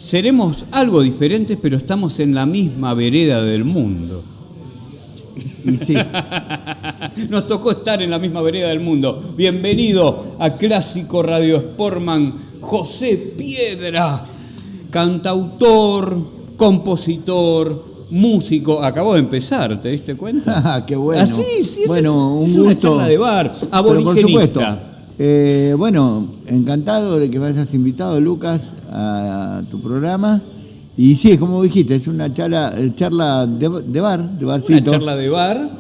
Seremos algo diferentes, pero estamos en la misma vereda del mundo. Y sí. Nos tocó estar en la misma vereda del mundo. Bienvenido a Clásico Radio Sportman, José Piedra, cantautor, compositor, músico. Acabó de empezar, ¿te diste cuenta? Qué bueno. Ah, sí, bueno, un es gusto. Una charla de bar, aborigenista. Bueno, encantado de que me hayas invitado, Lucas, a tu programa. Y sí, como dijiste, es una charla de barcito. Una charla de bar.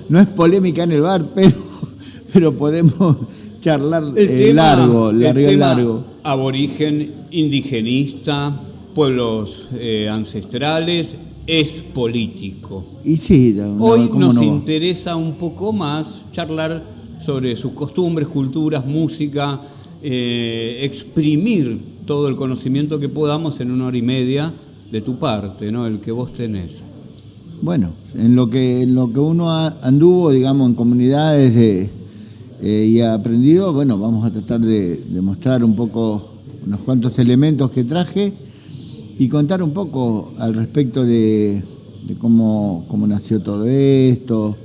No es polémica en el bar, pero podemos charlar largo. Aborigen, indigenista, pueblos ancestrales, es político. Y sí, hoy nos interesa un poco más charlar sobre sus costumbres, culturas, música, exprimir todo el conocimiento que podamos en 1 hora y media de tu parte, ¿no? El que vos tenés. Bueno, en lo que uno anduvo, digamos, en comunidades y ha aprendido, bueno, vamos a tratar de mostrar un poco unos cuantos elementos que traje y contar un poco al respecto de cómo nació todo esto.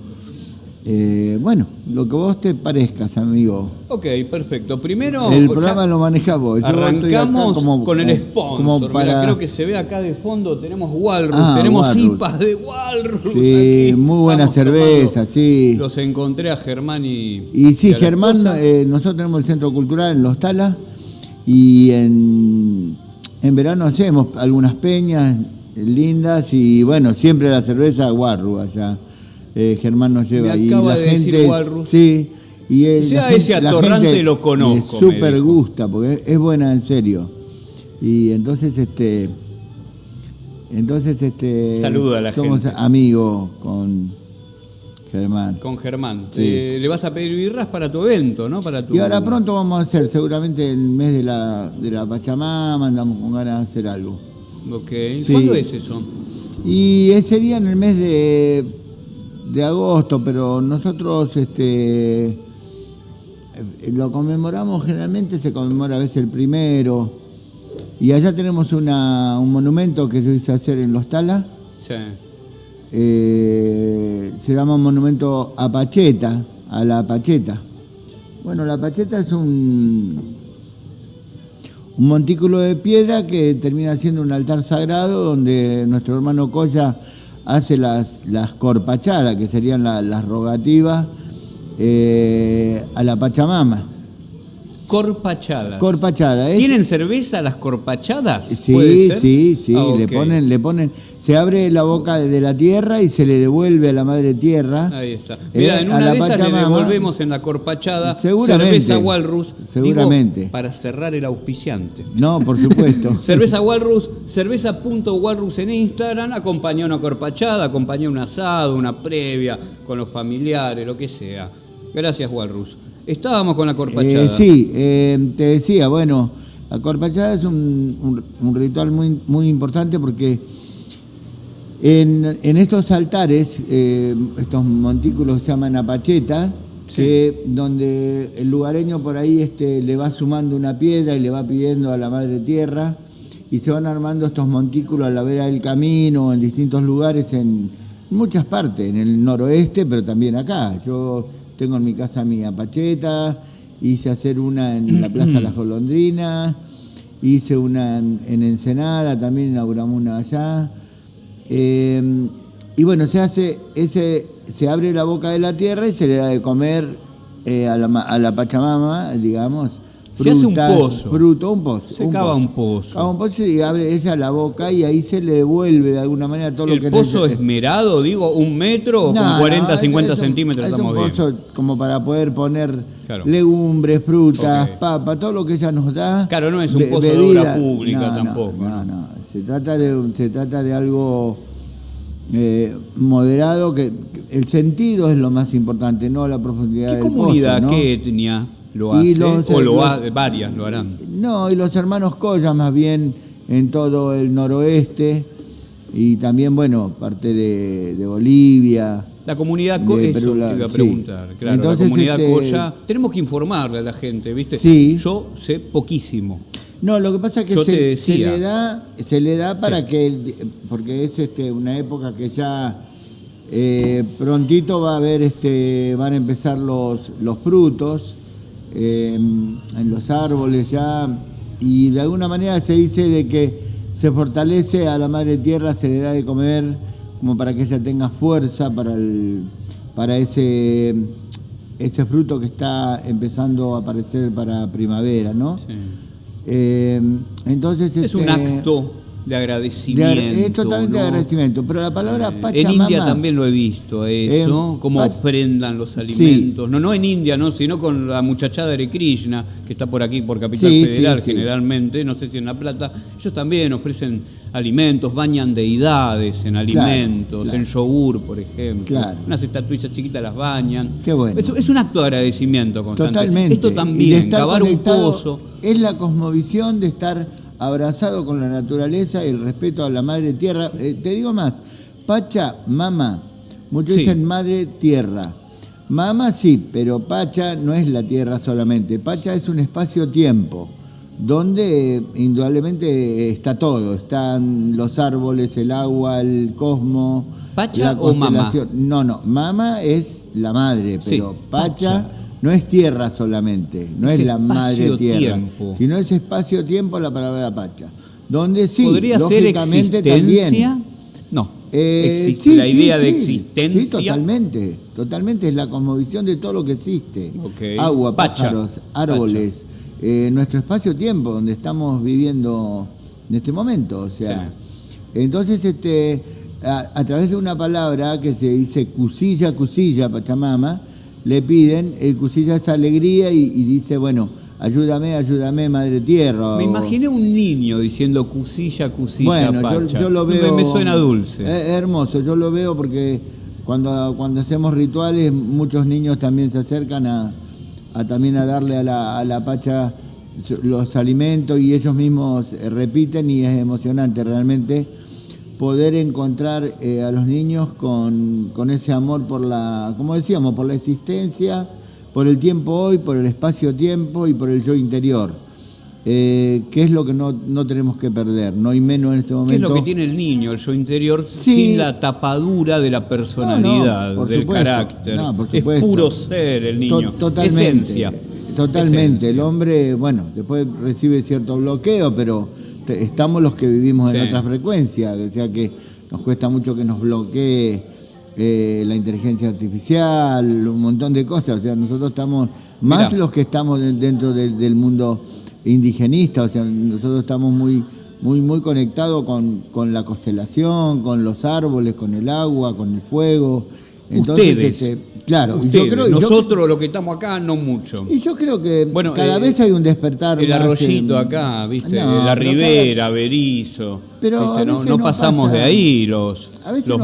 Bueno, lo que vos te parezcas, amigo. Ok, perfecto. Primero, el programa lo manejás vos. Arrancamos con el sponsor. Mira, creo que se ve acá de fondo, tenemos Walrus, tenemos Walrus. IPAs de Walrus. Sí, aquí. muy buena cerveza, sí. Los encontré a Germán y sí, y a la Germán, esposa. Nosotros tenemos el Centro Cultural en Los Talas y en verano hacemos algunas peñas lindas y bueno, siempre la cerveza Walrus allá. Germán nos lleva Me y acaba la de decir gente, Walrus. sí, y ese atorrante lo conozco. Súper gusta porque es buena en serio. Y entonces saluda a la somos gente. Amigos con Germán. Con Germán. Sí. Le vas a pedir birras para tu evento, ¿no? Y ahora pronto vamos a hacer, seguramente el mes de la Pachamama, andamos con ganas de hacer algo. Ok. Sí. ¿Cuándo es eso? Y sería en el mes de agosto, pero nosotros lo conmemoramos, generalmente se conmemora a veces el 1. Y allá tenemos un monumento que yo hice hacer en Los Talas. Sí. Se llama Monumento a Pacheta, a la Pacheta. Bueno, la Pacheta es un montículo de piedra que termina siendo un altar sagrado donde nuestro hermano Colla hace las corpachadas, que serían las rogativas a la Pachamama. Corpachadas. Corpachada. ¿Tienen cerveza las corpachadas? Sí, sí. Ah, le ponen, se abre la boca de la tierra y se le devuelve a la madre tierra. Ahí está. Mira, en una de esas le devolvemos en la corpachada cerveza Walrus. Seguramente. Digo, para cerrar el auspiciante. No, por supuesto. Cerveza Walrus, cerveza.walrus en Instagram, acompañó una corpachada, acompañó un asado, una previa, con los familiares, lo que sea. Gracias, Walrus. Estábamos con la corpachada. Sí, te decía, bueno, la corpachada es un ritual muy, muy importante porque en estos altares, estos montículos se llaman apachetas, sí, donde el lugareño por ahí le va sumando una piedra y le va pidiendo a la madre tierra y se van armando estos montículos a la vera del camino, en distintos lugares, en muchas partes, en el noroeste, pero también acá. Yo tengo en mi casa mi apacheta, hice hacer una en la Plaza Las Golondrinas, hice una en Ensenada, también inauguramos una allá. Y bueno, se abre la boca de la tierra y se le da de comer a la Pachamama, digamos. Se hace un pozo. Un pozo. Se cava un pozo. Cava un pozo y abre ella la boca y ahí se le devuelve de alguna manera todo lo que... ¿El pozo esmerado, digo, 1 metro o con 40, 50 centímetros estamos bien? Es un pozo como para poder poner claro, legumbres, frutas, papa, todo lo que ella nos da. Claro, no es un pozo de obra pública tampoco. No. Se trata de algo moderado, que el sentido es lo más importante, no la profundidad del pozo, ¿Qué comunidad, ¿no? qué etnia lo hace, varias lo harán. No, y los hermanos Colla más bien en todo el noroeste, y también, bueno, parte de Bolivia. La comunidad de eso Perú, te iba a preguntar, sí. Claro, Entonces, la comunidad Colla, tenemos que informarle a la gente, ¿viste? Sí. Yo sé poquísimo. No, lo que pasa es que se le da para que, porque es una época que ya prontito va a haber, van a empezar los frutos en los árboles ya, y de alguna manera se dice de que se fortalece a la madre tierra, se le da de comer como para que ella tenga fuerza para ese fruto que está empezando a aparecer para primavera, ¿no? Sí. Entonces es un acto de agradecimiento. Es totalmente de agradecimiento, pero la palabra Pachamama... En India también lo he visto, eso, cómo ofrendan los alimentos. Sí. No en India, no, sino con la muchachada de Krishna, que está por aquí, por Capital Federal, generalmente, no sé si en La Plata. Ellos también ofrecen alimentos, bañan deidades en alimentos, en yogur, por ejemplo. Claro. Unas estatuillas chiquitas las bañan. Qué bueno. Es un acto de agradecimiento constante. Totalmente. Esto también, cavar un pozo. Es la cosmovisión de estar abrazado con la naturaleza y el respeto a la madre tierra. Te digo más, Pachamama, muchos dicen madre tierra. Mama sí, pero Pacha no es la tierra solamente. Pacha es un espacio-tiempo, donde indudablemente está todo. Están los árboles, el agua, el cosmos, ¿Pacha la constelación. o Mama? No, Mama es la madre, pero Pacha no es tierra solamente, no es la madre tierra, sino es espacio-tiempo la palabra Pacha. Donde sí, ¿podría lógicamente ser existencia? también. No. La idea de existencia. Sí, totalmente es la cosmovisión de todo lo que existe. Agua, pájaros, árboles, nuestro espacio-tiempo donde estamos viviendo en este momento. O sea, entonces a través de una palabra que se dice cusilla, Pachamama, le piden, cusilla es alegría y dice, bueno, ayúdame, madre tierra. Me imaginé un niño diciendo cusilla, bueno, Pacha. Yo lo veo. Me suena dulce. Es hermoso, yo lo veo porque cuando hacemos rituales, muchos niños también se acercan también a darle a la Pacha los alimentos y ellos mismos repiten, y es emocionante realmente poder encontrar a los niños con ese amor como decíamos, por la existencia, por el tiempo hoy, por el espacio-tiempo y por el yo interior, que es lo que no tenemos que perder, no hay menos en este momento. ¿Qué es lo que tiene el niño, el yo interior, sin la tapadura de la personalidad, del carácter? No, por supuesto. Es puro ser el niño, totalmente, esencia. Totalmente, esencia. El hombre, bueno, después recibe cierto bloqueo, pero estamos los que vivimos en otras frecuencias, o sea que nos cuesta mucho que nos bloquee la inteligencia artificial, un montón de cosas. O sea, nosotros estamos, más los que estamos dentro del mundo indigenista, o sea, nosotros estamos muy conectados con la constelación, con los árboles, con el agua, con el fuego. Entonces, ustedes. Claro, ustedes. Nosotros los que estamos acá no mucho. Y yo creo que cada vez hay un despertar. El arroyito acá, ¿viste? La ribera, Berizo. Pero no pasamos de ahí los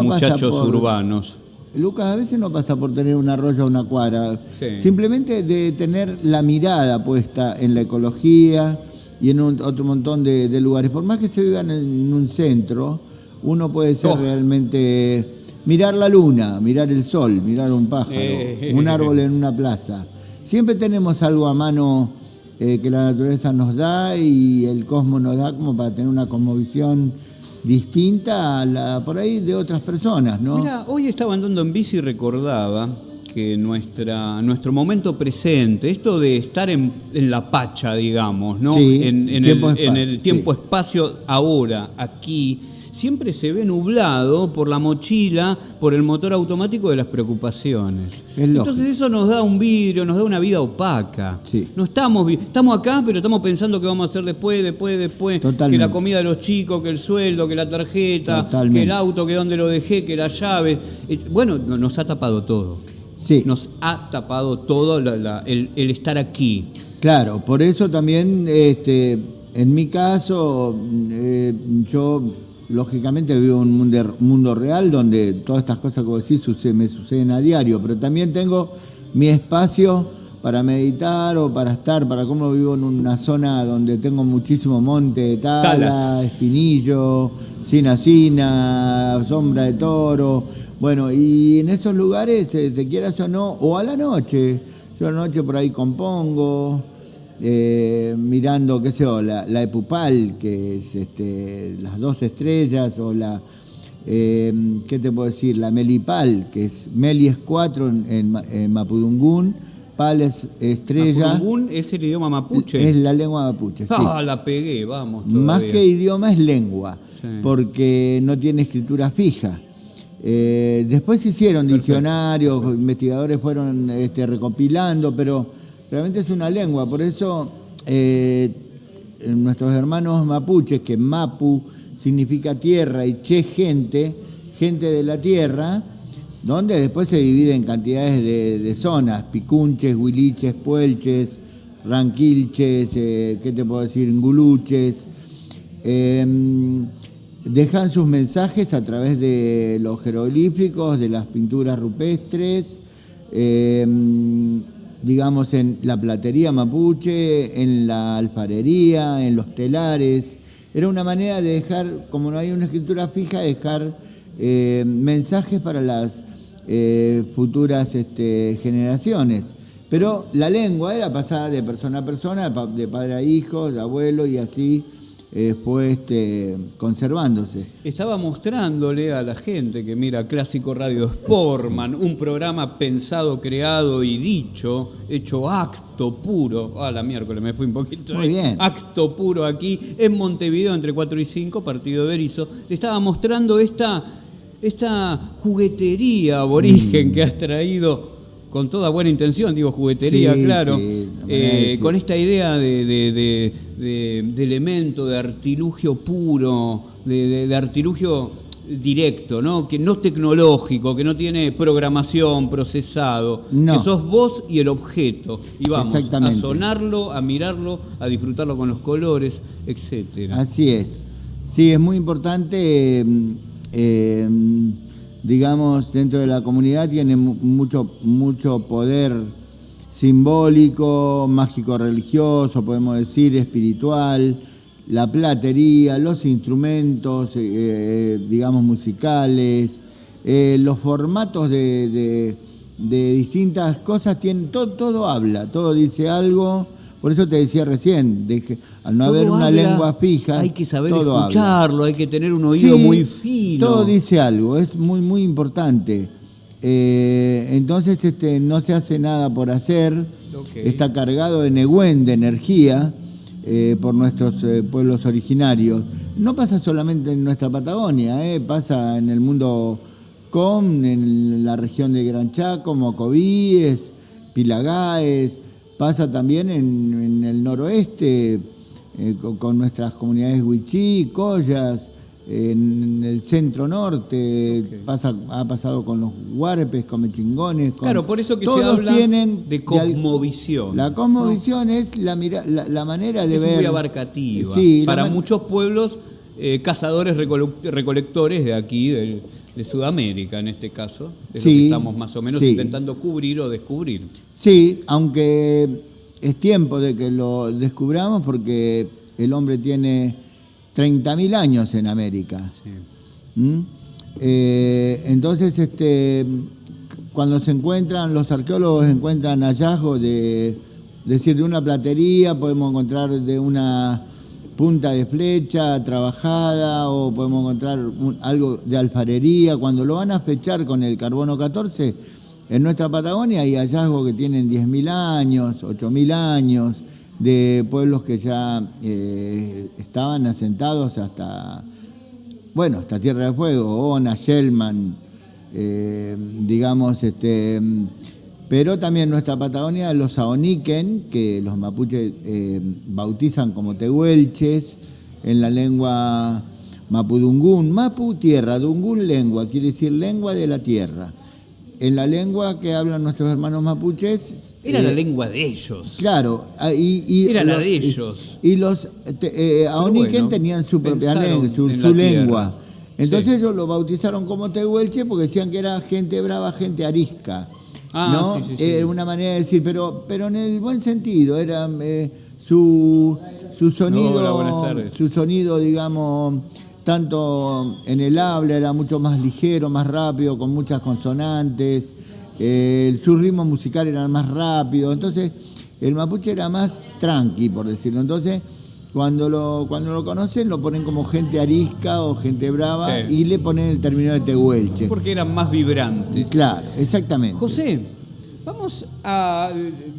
muchachos urbanos. Lucas, a veces no pasa por tener un arroyo o una cuadra. Simplemente de tener la mirada puesta en la ecología y en otro montón de lugares. Por más que se vivan en un centro, uno puede ser realmente... Mirar la luna, mirar el sol, mirar un pájaro, un árbol en una plaza. Siempre tenemos algo a mano que la naturaleza nos da y el cosmos nos da como para tener una cosmovisión distinta a la por ahí de otras personas, ¿no? Mira, hoy estaba andando en bici y recordaba que nuestro momento presente, esto de estar en la Pacha, digamos, ¿no? En el tiempo-espacio ahora, aquí, siempre se ve nublado por la mochila, por el motor automático de las preocupaciones. Entonces eso nos da un vidrio, nos da una vida opaca. No estamos acá, pero estamos pensando qué vamos a hacer después. Totalmente. Que la comida de los chicos, que el sueldo, que la tarjeta, que el auto, que dónde lo dejé, que la llave. Bueno, nos ha tapado todo. Nos ha tapado todo el estar aquí. Claro, por eso también, en mi caso, yo... lógicamente vivo en un mundo real donde todas estas cosas que vos decís me suceden a diario, pero también tengo mi espacio para meditar o para estar, para cómo vivo en una zona donde tengo muchísimo monte de tala, espinillo, cina, sombra de toro. Bueno, y en esos lugares, te quieras o no, o a la noche, yo a la noche por ahí compongo, mirando, qué sé yo, la Epupal, que es las 2 estrellas, o la, ¿qué te puedo decir? La Melipal, que es Meli es 4 en Mapudungún, Pal es estrella. ¿Mapudungún es el idioma mapuche? Es la lengua mapuche, sí. La pegué, vamos. Todavía. Más que idioma es lengua, sí, porque no tiene escritura fija. Después hicieron diccionarios, investigadores fueron recopilando, pero realmente es una lengua. Por eso nuestros hermanos mapuches, que Mapu significa tierra y Che gente de la tierra, donde después se divide en cantidades de zonas, picunches, huiliches, puelches, ranquilches, ¿qué te puedo decir? Nguluches. Dejan sus mensajes a través de los jeroglíficos, de las pinturas rupestres, digamos en la platería mapuche, en la alfarería, en los telares. Era una manera de dejar, como no hay una escritura fija, dejar mensajes para las futuras generaciones. Pero la lengua era pasada de persona a persona, de padre a hijo, de abuelo, y así fue conservándose. Estaba mostrándole a la gente que mira Clásico Radio Sportman, un programa pensado, creado y dicho, hecho acto puro. La miércoles me fui un poquito. Muy bien. Acto puro aquí en Montevideo, entre 4 y 5, partido de Berizo. Le estaba mostrando esta juguetería aborigen que has traído. Con toda buena intención, digo juguetería, sí, claro, sí, con esta idea de elemento, de artilugio puro, de artilugio directo, ¿no? Que no es tecnológico, que no tiene programación, procesado, no. Que sos vos y el objeto, y vamos a sonarlo, a mirarlo, a disfrutarlo con los colores, etcétera. Así es, sí, es muy importante. Digamos, dentro de la comunidad tiene mucho poder simbólico, mágico-religioso, podemos decir, espiritual, la platería, los instrumentos, digamos, musicales, los formatos de distintas cosas, todo habla, todo dice algo. Por eso te decía recién, al no haber una lengua fija, hay que saber escucharlo, hay que tener un oído muy fino. Todo dice algo, es muy importante. Entonces no se hace nada por hacer, está cargado de negüen, de energía, por nuestros pueblos originarios. No pasa solamente en nuestra Patagonia, pasa en el mundo en la región de Gran Chaco, Mocovíes, Pilagaes. Pasa también en el noroeste, con nuestras comunidades Huichí, Collas, en el centro norte, ha pasado con los huarpes, con mechingones. Claro, por eso que se habla de cosmovisión. La cosmovisión, ¿no? Es la manera de ver. Es muy abarcativa. Sí, para muchos pueblos, cazadores, recolectores de aquí, de Sudamérica en este caso, es lo que estamos más o menos intentando cubrir o descubrir. Sí, aunque es tiempo de que lo descubramos porque el hombre tiene 30.000 años en América. Sí. Entonces, cuando los arqueólogos encuentran hallazgos de una platería, podemos encontrar de una punta de flecha trabajada, o podemos encontrar algo de alfarería. Cuando lo van a fechar con el carbono 14, en nuestra Patagonia hay hallazgos que tienen 10.000 años, 8.000 años, de pueblos que ya estaban asentados hasta Tierra de Fuego, Ona, Shellman, digamos, pero también nuestra Patagonia, los Aoniquen, que los mapuches bautizan como tehuelches, en la lengua mapudungún. Mapu, tierra, dungún, lengua, quiere decir lengua de la tierra. En la lengua que hablan nuestros hermanos mapuches... Era la lengua de ellos. Claro. Era la de ellos. Y los Aoniquen tenían su propia lengua, su lengua. Entonces ellos lo bautizaron como tehuelche porque decían que era gente brava, gente arisca. ¿no? Sí, sí, sí. Una manera de decir, pero en el buen sentido, era su sonido, Hola, buenas tardes. su sonido, digamos, tanto en el habla era mucho más ligero, más rápido, con muchas consonantes, su ritmo musical era más rápido, entonces el mapuche era más tranqui, por decirlo. Entonces, cuando lo conocen, lo ponen como gente arisca o gente brava, Sí. y le ponen el término de tehuelche. Porque eran más vibrantes. Claro, exactamente. José,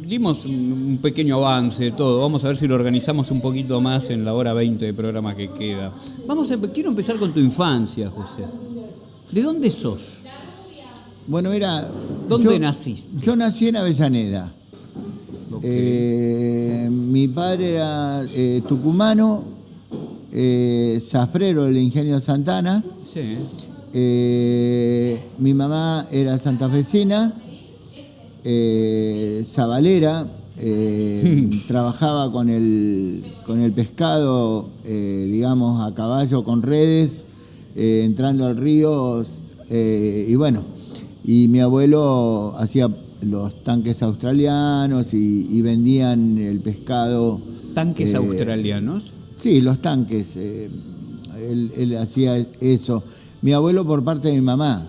dimos un pequeño avance de todo, vamos a ver si lo organizamos un poquito más en la hora 20 de programa que queda. Quiero empezar con tu infancia, José. ¿De dónde sos? Bueno, mira... ¿Dónde naciste? Yo nací en Avellaneda. Okay. Mi padre era tucumano, zafrero del ingenio Santana. Sí. Mi mamá era santafesina, sabalera, trabajaba con el pescado, digamos, a caballo con redes, entrando al río, y bueno, y mi abuelo hacía los tanques australianos y vendían el pescado. ¿Tanques australianos? Sí, los tanques, él hacía eso. Mi abuelo por parte de mi mamá.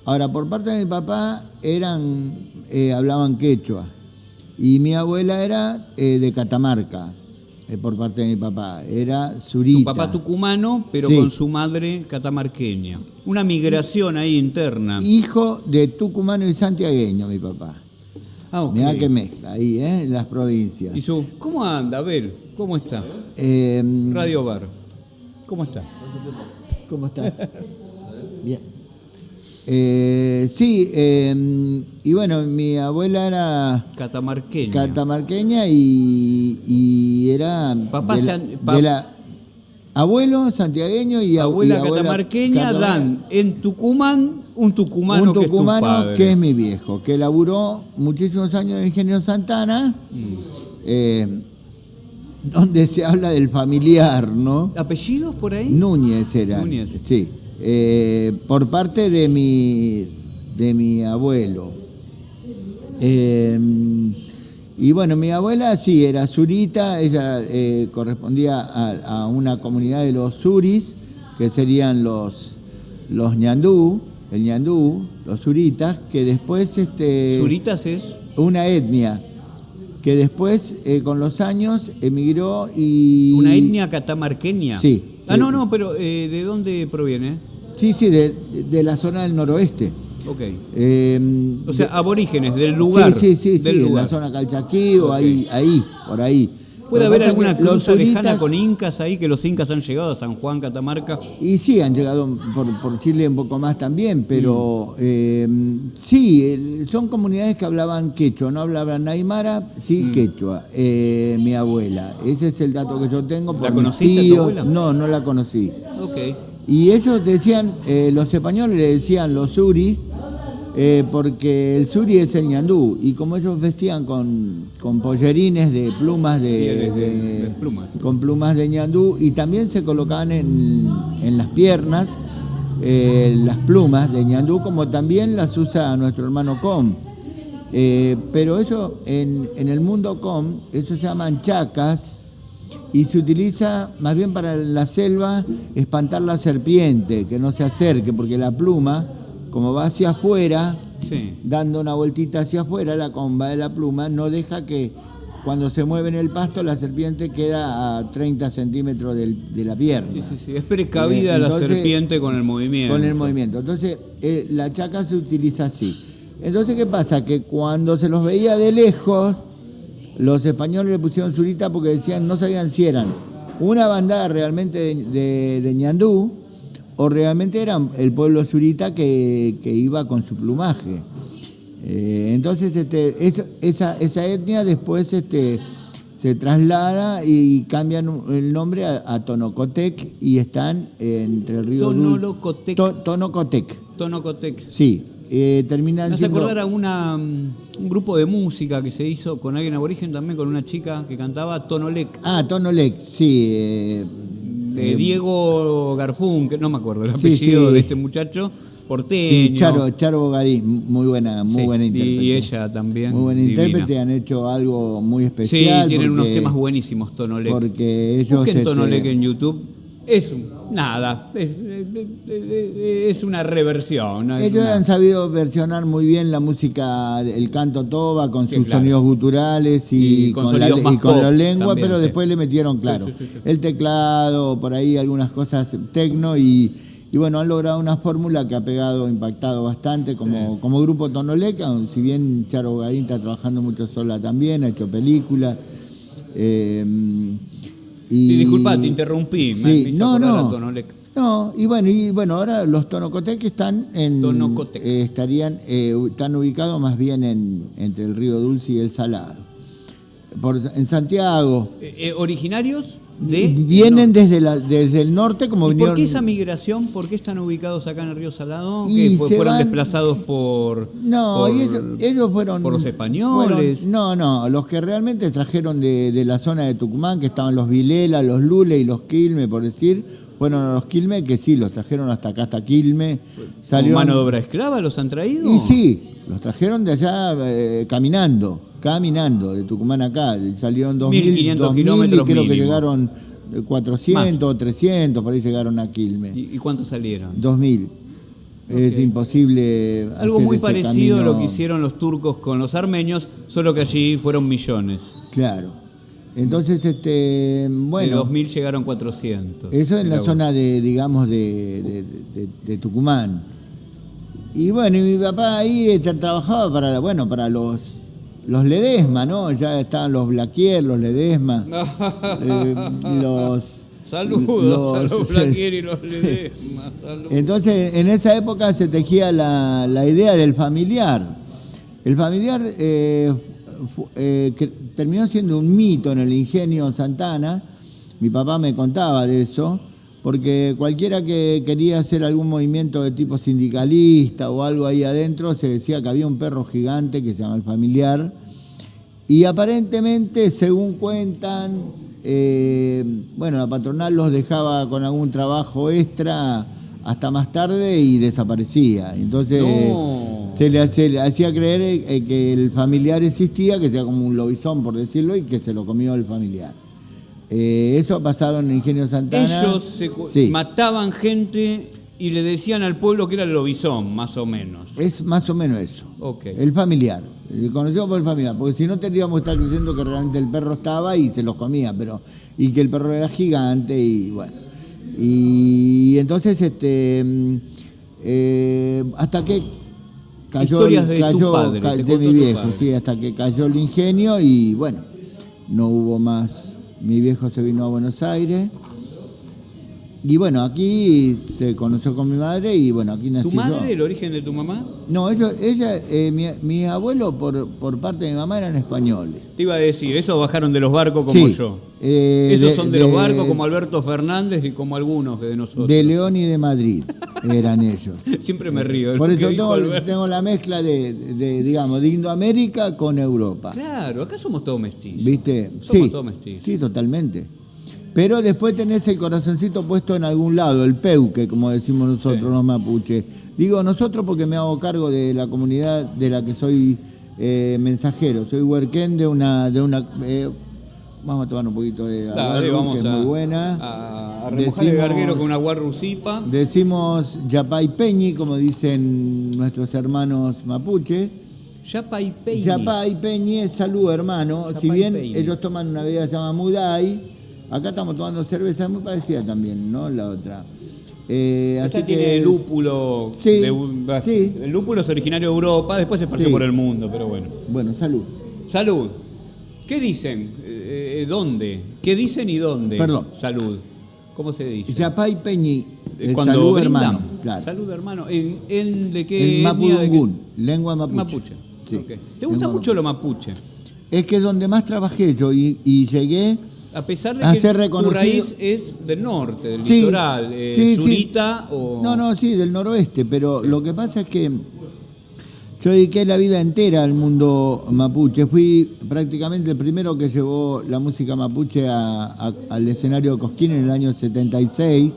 Ahora, por parte de mi papá hablaban quechua, y mi abuela era de Catamarca, por parte de mi papá, era surita. Tu papá tucumano, pero Sí. con su madre catamarqueña. Una migración ahí interna. Hijo de tucumano y santiagueño, mi papá. Ah, ok. Mirá que mezcla ahí, en las provincias. ¿Cómo anda? A ver, ¿cómo está? Radio Bar. ¿Cómo está? ¿Cómo estás? Bien. Sí, y bueno, mi abuela era catamarqueña y era Papá abuelo santiagueño y abuela abuela catamarqueña dan en Tucumán un tucumano que es tu padre. que es mi viejo, que laburó muchísimos años en Ingenio Santana, donde se habla del familiar, ¿no? ¿Apellidos por ahí? Núñez era. Núñez. Sí. Por parte de mi abuelo. Y bueno, mi abuela sí, era surita, ella correspondía a una comunidad de los suris, que serían los ñandú, el ñandú, los suritas, que después... ¿Suritas es? Una etnia, que después, con los años, emigró y... ¿Una etnia catamarqueña? Sí. No, pero ¿de dónde proviene? Sí, de la zona del noroeste. Ok. O sea, aborígenes del lugar. Sí, del en lugar. la zona Calchaquí o ahí, por ahí. ¿Puede haber alguna cruza lejana suritas, con incas ahí, que los incas han llegado a San Juan, Catamarca? Y sí, han llegado por Chile un poco más también, pero sí, son comunidades que hablaban quechua, no hablaban aymara, sí quechua. Mi abuela, ese es el dato que yo tengo. ¿La conociste a tu abuela? No la conocí. Ok. Y ellos decían, los españoles le decían los suris, porque el suri es el ñandú, y como ellos vestían con pollerines de plumas de plumas. con plumas de ñandú, y también se colocaban en las piernas las plumas de ñandú, como también las usa nuestro hermano Com. Pero eso en el mundo Com, eso se llaman chacas, y se utiliza más bien para la selva espantar la serpiente, que no se acerque, porque la pluma, como va hacia afuera, Sí. dando una vueltita hacia afuera, la comba de la pluma no deja que cuando se mueve en el pasto la serpiente queda a 30 centímetros de la pierna. Sí. Es precavida la serpiente con el movimiento. Con el movimiento. Entonces, la chaca se utiliza así. Entonces, ¿qué pasa? Que cuando se los veía de lejos, los españoles le pusieron surita porque decían, no sabían si eran una bandada realmente de ñandú, o realmente eran el pueblo surita que iba con su plumaje. Entonces esa etnia después se traslada y cambian el nombre a Tonocotec, y están entre el río Tonolocotec. Tonocotec. Sí, terminan ¿No se siendo... acordara un grupo de música que se hizo con alguien aborigen también, con una chica que cantaba Tonolec? Ah, Tonolec, sí. Diego Garfún, que no me acuerdo el Sí, apellido sí. de este muchacho, porteño. Sí, Charo Bogadín, muy buena Sí, intérprete. y ella también. Muy buena divina. intérprete, han hecho algo muy Sí, especial. tienen unos porque- temas buenísimos, Tonolec. Porque ellos... Busquen Tonolec en YouTube. Es una reversión. ¿no? Ellos han sabido versionar muy bien la música, el canto toba, con Sí, sus claro. sonidos guturales Y con sonidos más y con pop la lengua, también, pero sí. después le metieron, claro, Sí, sí, sí. el teclado, por ahí algunas cosas tecno y bueno, han logrado una fórmula que ha pegado, impactado bastante como grupo Tonolec, si bien Charo Bogadín está trabajando mucho sola también, ha hecho películas. Sí, disculpa, te interrumpí. Me hizo acordar a Tonolec. No, y bueno, ahora los Tonocotec están Tonocotec. están ubicados más bien entre el Río Dulce y el Salado. En Santiago. ¿Originarios? Vienen desde el norte, como ¿Y vinieron. por qué esa migración? ¿Por qué están ubicados acá en el Río Salado? Y ¿Que se fueron van- desplazados por ellos fueron... por los españoles? Los que realmente trajeron de la zona de Tucumán, que estaban los Vilela, los Lule y los Quilmes, por decir, fueron a los Quilmes, que sí, los trajeron hasta acá, hasta Quilmes. ¿Con mano de obra esclava los han traído? Y sí, los trajeron de allá caminando, de Tucumán acá. Salieron 1500 2.000 kilómetros y creo que mínimo. llegaron 400 o 300, por ahí llegaron a Quilmes. ¿Y cuántos salieron? 2.000. Es imposible Algo hacer muy ese parecido a camino. lo que hicieron los turcos con los armenios, solo que allí fueron millones. Claro. Entonces, De bueno, 2000 llegaron 400. eso en la Mirá zona digamos, de Tucumán. Y bueno, y mi papá ahí trabajaba para los Ledesma, ¿no? Ya estaban los Blaquier, los Ledesma, los... Saludos, Blaquier y los Ledesma. Saludos. Entonces, en esa época se tejía la idea del familiar. El familiar que terminó siendo un mito en el ingenio Santana. Mi papá me contaba de eso, porque cualquiera que quería hacer algún movimiento de tipo sindicalista o algo ahí adentro, se decía que había un perro gigante que se llama el familiar. Y aparentemente, según cuentan, la patronal los dejaba con algún trabajo extra hasta más tarde y desaparecía. Entonces se le hacía creer que el familiar existía, que sea como un lobizón, por decirlo, y que se lo comió el familiar. Eso ha pasado en el Ingenio Santana. Ellos Sí. mataban gente y le decían al pueblo que era el lobizón, más o menos. Es más o menos eso. Ok. El familiar. Conocido por el familiar. Porque si no tendríamos que estar creyendo que realmente el perro estaba y se los comía, y que el perro era gigante y bueno. Y entonces hasta que Historias de tu padre, te de contó mi tu viejo, padre. sí, hasta que cayó el ingenio y bueno, no hubo más. Mi viejo se vino a Buenos Aires. Y bueno, aquí se conoció con mi madre y bueno, aquí nací ¿Tu madre, yo. el origen de tu mamá? No, mi abuelo por parte de mi mamá eran españoles. Te iba a decir, esos bajaron de los barcos como Sí, yo. eh, Esos de- son de de- los barcos como Alberto Fernández y como algunos de nosotros. De León y de Madrid eran ellos. Siempre me río. Por lo eso que dijo Alberto. tengo la mezcla digamos, de Indoamérica con Europa. Claro, acá somos todos mestizos. ¿Viste? Somos Sí, todos mestizos. sí, totalmente. Pero después tenés el corazoncito puesto en algún lado, el peuque, como decimos nosotros Sí. los mapuches. Digo nosotros porque me hago cargo de la comunidad de la que soy mensajero. Soy huerquén de una vamos a tomar un poquito de Dale, aguarru, vamos que es muy buena. a remojar el Decimos- garguero con una guarrucipa. Decimos yapay peñi, como dicen nuestros hermanos mapuche. Yapa y peine. Yapay peñi es salud, hermano. Yapay Si bien peñi. ellos toman una bebida que se llama mudai, acá estamos tomando cerveza muy parecida también, ¿no? La otra. Esta tiene lúpulo. Sí, sí. El lúpulo es originario de Europa, después se esparció Sí. por el mundo, pero bueno. Bueno, salud. Salud. ¿Qué dicen? ¿Dónde? ¿Qué dicen y dónde? Perdón. Salud. ¿Cómo se dice? Yapay peñi, Cuando salud, brindan. hermano. Claro. Salud, hermano. ¿En de qué En etnia? ¿De qué? mapudungún, lengua mapuche. Mapuche. Sí. Ok. ¿Te gusta Lengua mucho lo mapuche? Es que es donde más trabajé yo y llegué. A pesar de A que ser tu reconocido- raíz es del norte, del Sí, litoral, sí, Zurita o... No, sí, del noroeste, pero lo que pasa es que Yo dediqué la vida entera al mundo mapuche. Fui prácticamente el primero que llevó la música mapuche al escenario de Cosquín en el año 76.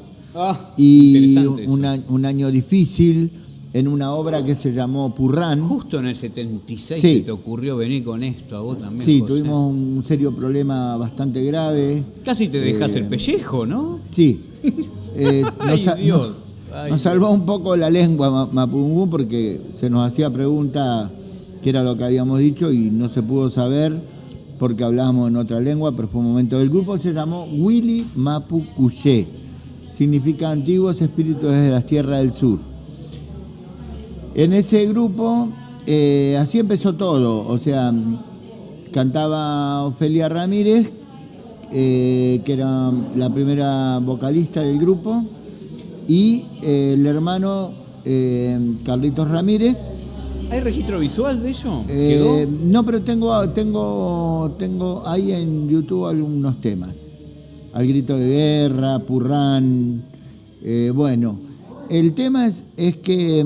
Y un año difícil en una obra que se llamó Purrán. Justo en el 76 sí. te ocurrió venir con esto, a vos también. Sí, José. Tuvimos un serio problema bastante grave. Casi te dejas el pellejo, ¿no? Sí. Ay, Dios. Nos salvó un poco la lengua mapungún porque se nos hacía pregunta qué era lo que habíamos dicho y no se pudo saber porque hablábamos en otra lengua, pero fue un momento. El grupo se llamó Willy Mapu Cuyé, significa antiguos espíritus desde las tierras del sur. En ese grupo, así empezó todo, o sea, cantaba Ofelia Ramírez, que era la primera vocalista del grupo, y el hermano Carlitos Ramírez. ¿Hay registro visual de ello? No, pero tengo ahí en YouTube algunos temas. Al grito de guerra, Purrán. Bueno, el tema es que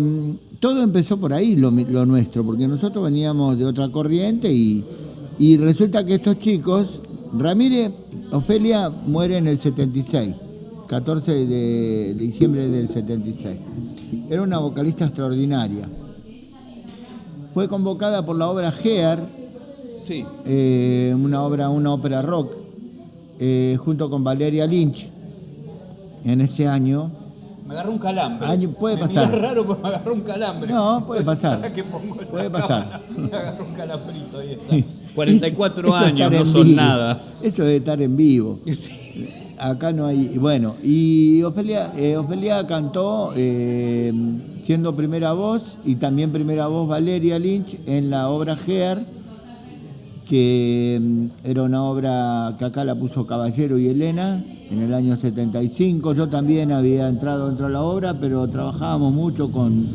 todo empezó por ahí, lo nuestro, porque nosotros veníamos de otra corriente y resulta que estos chicos, Ramírez, Ofelia muere en el 76. 14 de diciembre del 76. Era una vocalista extraordinaria. Fue convocada por la obra Gear, sí. una ópera rock, junto con Valeria Lynch, en ese año. Me agarró un calambre. Puede pasar. Es raro porque me agarró un calambre. No, puede pasar. Puede pasar. Me agarró un calambrito, ahí está. 44 años, no son vivo. nada. Eso de estar en vivo. Sí. Acá no hay. Bueno, y Ofelia cantó siendo primera voz y también primera voz Valeria Lynch en la obra Gear, que era una obra que acá la puso Caballero y Elena en el año 75. Yo también había entrado dentro de la obra, pero trabajábamos mucho con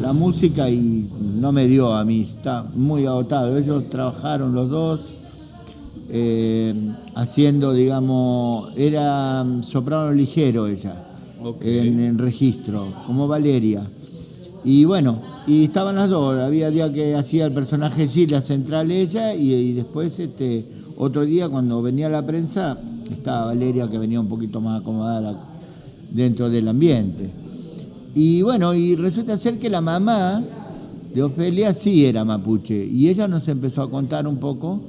la música y no me dio a mí, está muy agotado. Ellos trabajaron los dos. Haciendo, digamos, era soprano ligero ella, okay, en registro, como Valeria. Y bueno, y estaban las dos, había día que hacía el personaje Gila central ella y después otro día cuando venía la prensa estaba Valeria, que venía un poquito más acomodada dentro del ambiente. Y bueno, y resulta ser que la mamá de Ofelia sí era mapuche y ella nos empezó a contar un poco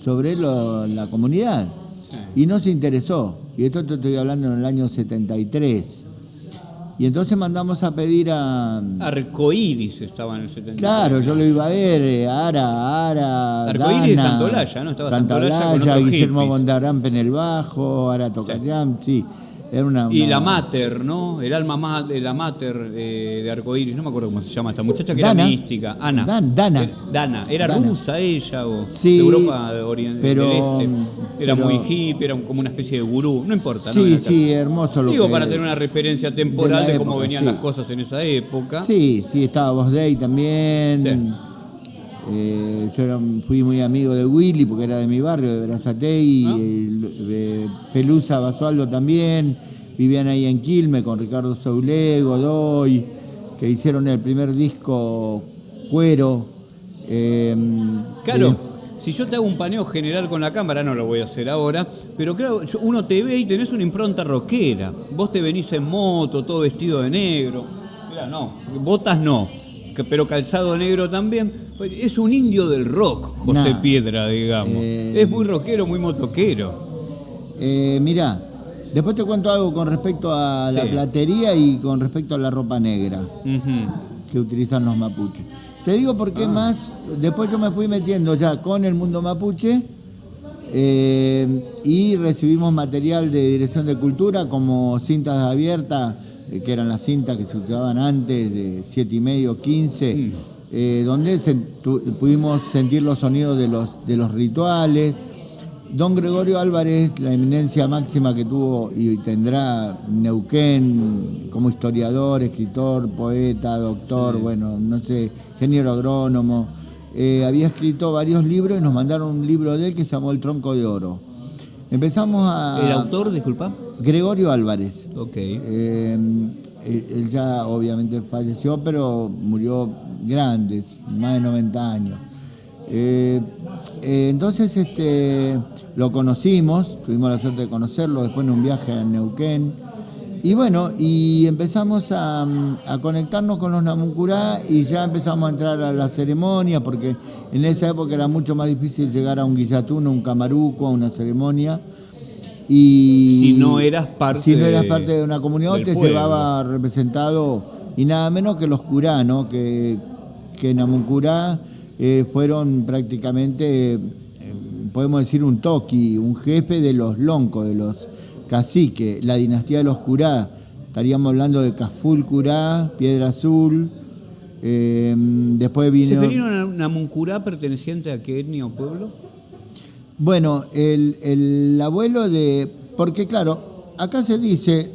sobre la comunidad. Sí. Y nos interesó. Y esto te estoy hablando en el año 73. Y entonces mandamos a pedir a... Arcoíris estaba en el 73. Claro, yo lo iba a ver, Ara, Arcoíris Dana, de Santolaya, ¿no? Estaba Santolaya, Guillermo Bondarampe en el bajo, Ara Tocayam, sí. Era una... Y la mater, ¿no? El alma mater, la mater de Arcoíris, no me acuerdo cómo se llama esta muchacha que Dana, era mística. Ana. Dana. Era Dana. Rusa ella o sí, de Europa del Este. Era pero, muy hippie, era como una especie de gurú, no importa. Sí, ¿no? sí, hermoso lo digo, que... para tener una referencia temporal de cómo época, venían las cosas en esa época. Sí, estaba Boss Day también. Sí. Yo fui muy amigo de Willy porque era de mi barrio, de Brazatei, Pelusa Basualdo también. Vivían ahí en Quilmes con Ricardo Soulé, Godoy, que hicieron el primer disco Cuero. Claro, si yo te hago un paneo general con la cámara, no lo voy a hacer ahora, pero claro, uno te ve y tenés una impronta rockera. Vos te venís en moto, todo vestido de negro. Mirá, no, botas no, pero calzado negro también. Es un indio del rock, José Piedra, digamos. Es muy rockero, muy motoquero. Mirá. Después te cuento algo con respecto a la platería y con respecto a la ropa negra que utilizan los mapuches. Te digo por qué más, después yo me fui metiendo ya con el mundo mapuche y recibimos material de Dirección de Cultura como cintas abiertas, que eran las cintas que se usaban antes de 7,5, 15, donde pudimos sentir los sonidos de los rituales. Don Gregorio Álvarez, la eminencia máxima que tuvo y tendrá Neuquén como historiador, escritor, poeta, doctor, bueno, no sé, ingeniero agrónomo, había escrito varios libros y nos mandaron un libro de él que se llamó El Tronco de Oro. Empezamos a... ¿El autor, disculpa? Gregorio Álvarez. Ok. él ya obviamente falleció, pero murió grande, más de 90 años. Entonces lo conocimos, tuvimos la suerte de conocerlo después en un viaje a Neuquén. Y bueno, y empezamos a conectarnos con los Namuncurá y ya empezamos a entrar a la ceremonia, porque en esa época era mucho más difícil llegar a un guillatuno, un camaruco, a una ceremonia. Y si no eras parte de una comunidad, te llevaba representado, y nada menos que los curá, ¿no? Que Namuncurá fueron prácticamente, podemos decir, un toqui, un jefe de los loncos, de los caciques, la dinastía de los curá. Estaríamos hablando de Caful Curá, Piedra Azul. Después vino. ¿Se tenía una Namuncurá perteneciente a qué etnia o pueblo? Bueno, el abuelo de... Porque claro, acá se dice,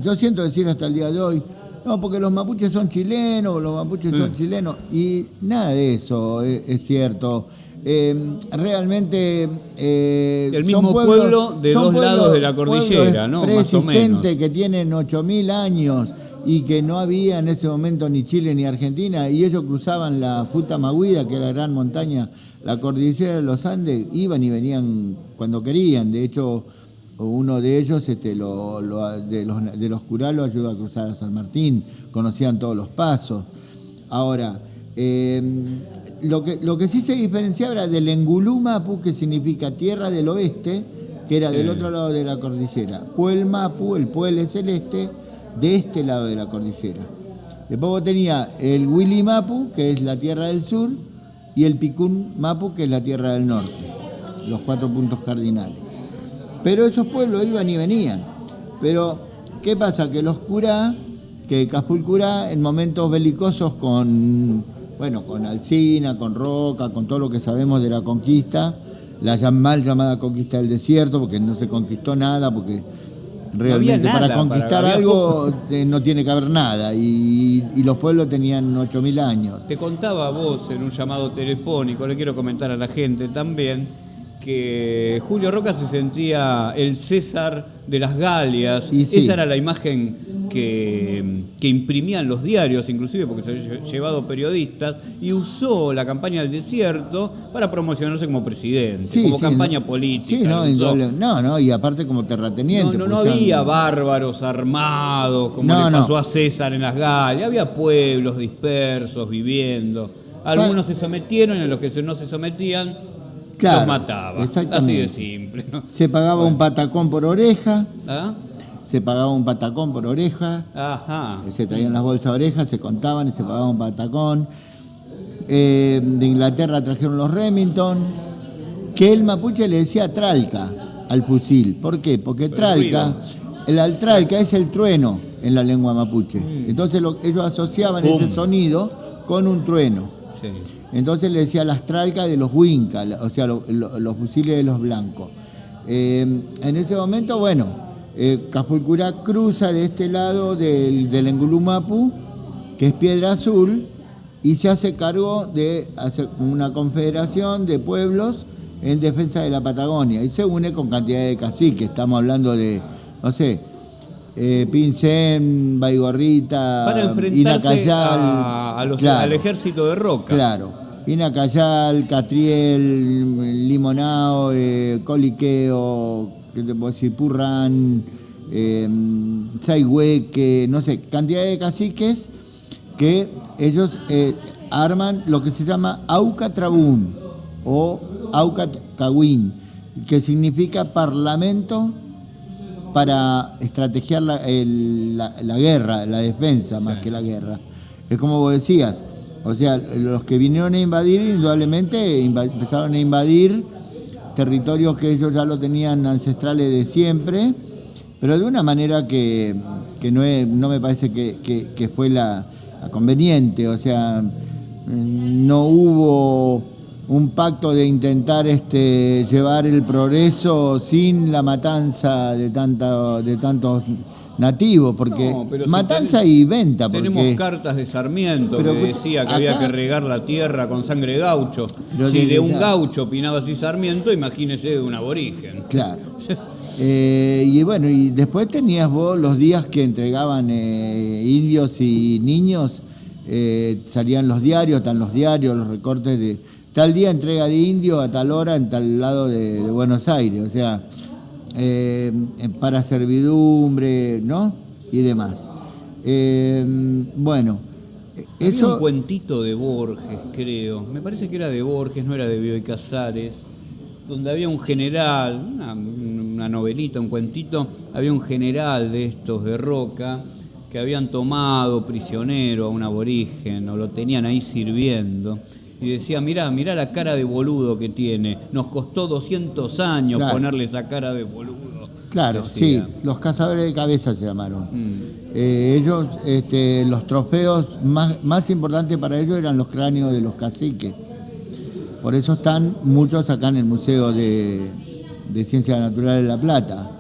yo siento decir hasta el día de hoy, no, porque los mapuches son chilenos, y nada de eso es cierto. Realmente el mismo pueblo de dos lados de la cordillera, ¿no? Más o menos. Que tienen 8.000 años y que no había en ese momento ni Chile ni Argentina, y ellos cruzaban la Futamahuida, que es la gran montaña, la cordillera de los Andes, iban y venían cuando querían. De hecho, uno de ellos de los curá lo ayudó a cruzar a San Martín, conocían todos los pasos. Ahora, lo que sí se diferenciaba era del Engulú Mapu, que significa tierra del oeste, que era del otro lado de la cordillera. Puel Mapu, el Puel es el este, de este lado de la cordillera. Después vos tenías el Willy Mapu, que es la tierra del sur, y el Picún Mapu, que es la tierra del norte, los 4 puntos cardinales. Pero esos pueblos iban y venían. Pero, ¿qué pasa? Que los curá, que Caful Curá, en momentos belicosos con Alsina, con Roca, con todo lo que sabemos de la conquista, la mal llamada conquista del desierto, porque no se conquistó nada, porque realmente no para conquistar algo no tiene que haber nada, y los pueblos tenían 8.000 años. Te contaba vos en un llamado telefónico, le quiero comentar a la gente también, que Julio Roca se sentía el César de las Galias. Sí. Esa era la imagen que imprimían los diarios, inclusive porque se había llevado periodistas, y usó la campaña del desierto para promocionarse como presidente, como campaña política. Sí, y aparte como terrateniente. No había bárbaros armados, como le pasó a César en las Galias, había pueblos dispersos viviendo. Algunos se sometieron y a los que no se sometían, los mataba. Así de simple, ¿no? Se pagaba un patacón por oreja. ¿Ah? Se pagaba un patacón por oreja. Ajá. Se traían las bolsas de orejas, se contaban y se pagaba un patacón. De Inglaterra trajeron los Remington, que el mapuche le decía tralca al fusil. ¿Por qué? Porque tralca, el tralca es el trueno en la lengua mapuche. Entonces ellos asociaban ese sonido con un trueno. Sí. Entonces le decía las tralcas de los huincas, o sea, los fusiles de los blancos. En ese momento, Caful Curá cruza de este lado del Engulú Mapu, que es Piedra Azul, y se hace cargo de hacer una confederación de pueblos en defensa de la Patagonia, y se une con cantidad de caciques. Estamos hablando de, Pincén, Baigorrita, para enfrentarse al ejército de Roca. Claro. Inacayal, Catriel, Limonao, Coliqueo, ¿qué te puedo decir? Purrán, Zaihueque, cantidad de caciques que ellos arman lo que se llama Auca Trabún o Auca Cahuín, que significa parlamento para estrategiar la guerra, la defensa más que la guerra. Es como vos decías. O sea, los que vinieron a invadir, indudablemente empezaron a invadir territorios que ellos ya lo tenían ancestrales de siempre, pero de una manera que no me parece que fue la conveniente. O sea, no hubo un pacto de intentar llevar el progreso sin la matanza de tantos nativos, porque matanza y venta. Tenemos cartas de Sarmiento que decía que había que regar la tierra con sangre de gaucho. Si de un gaucho opinaba así Sarmiento, imagínese de un aborigen. Claro. Y bueno, y después tenías vos los días que entregaban indios y niños, salían los diarios, están los diarios, los recortes de tal día entrega de indio a tal hora en tal lado de Buenos Aires, o sea, para servidumbre, ¿no? Y demás. Bueno, Había eso... un cuentito de Borges, creo. Me parece que era de Borges, no era de Bioy Casares, donde había un general, una novelita, un cuentito, había un general de estos de Roca que habían tomado prisionero a un aborigen o lo tenían ahí sirviendo. Y decía, mirá la cara de boludo que tiene. Nos costó 200 años Claro. ponerle esa cara de boludo. Claro, Decía. sí, los cazadores de cabezas se llamaron. Ellos, los trofeos más importantes para ellos eran los cráneos de los caciques. Por eso están muchos acá en el Museo de Ciencias Naturales de La Plata.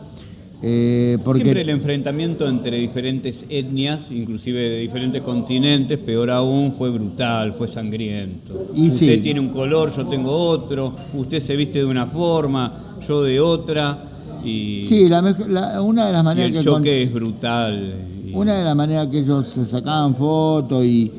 Porque Siempre el enfrentamiento entre diferentes etnias, inclusive de diferentes continentes, peor aún, fue brutal, fue sangriento. Y usted sí. tiene un color, yo tengo otro, usted se viste de una forma, yo de otra, y, sí, una de las y maneras el que choque es brutal. una de las maneras que ellos se sacaban fotos y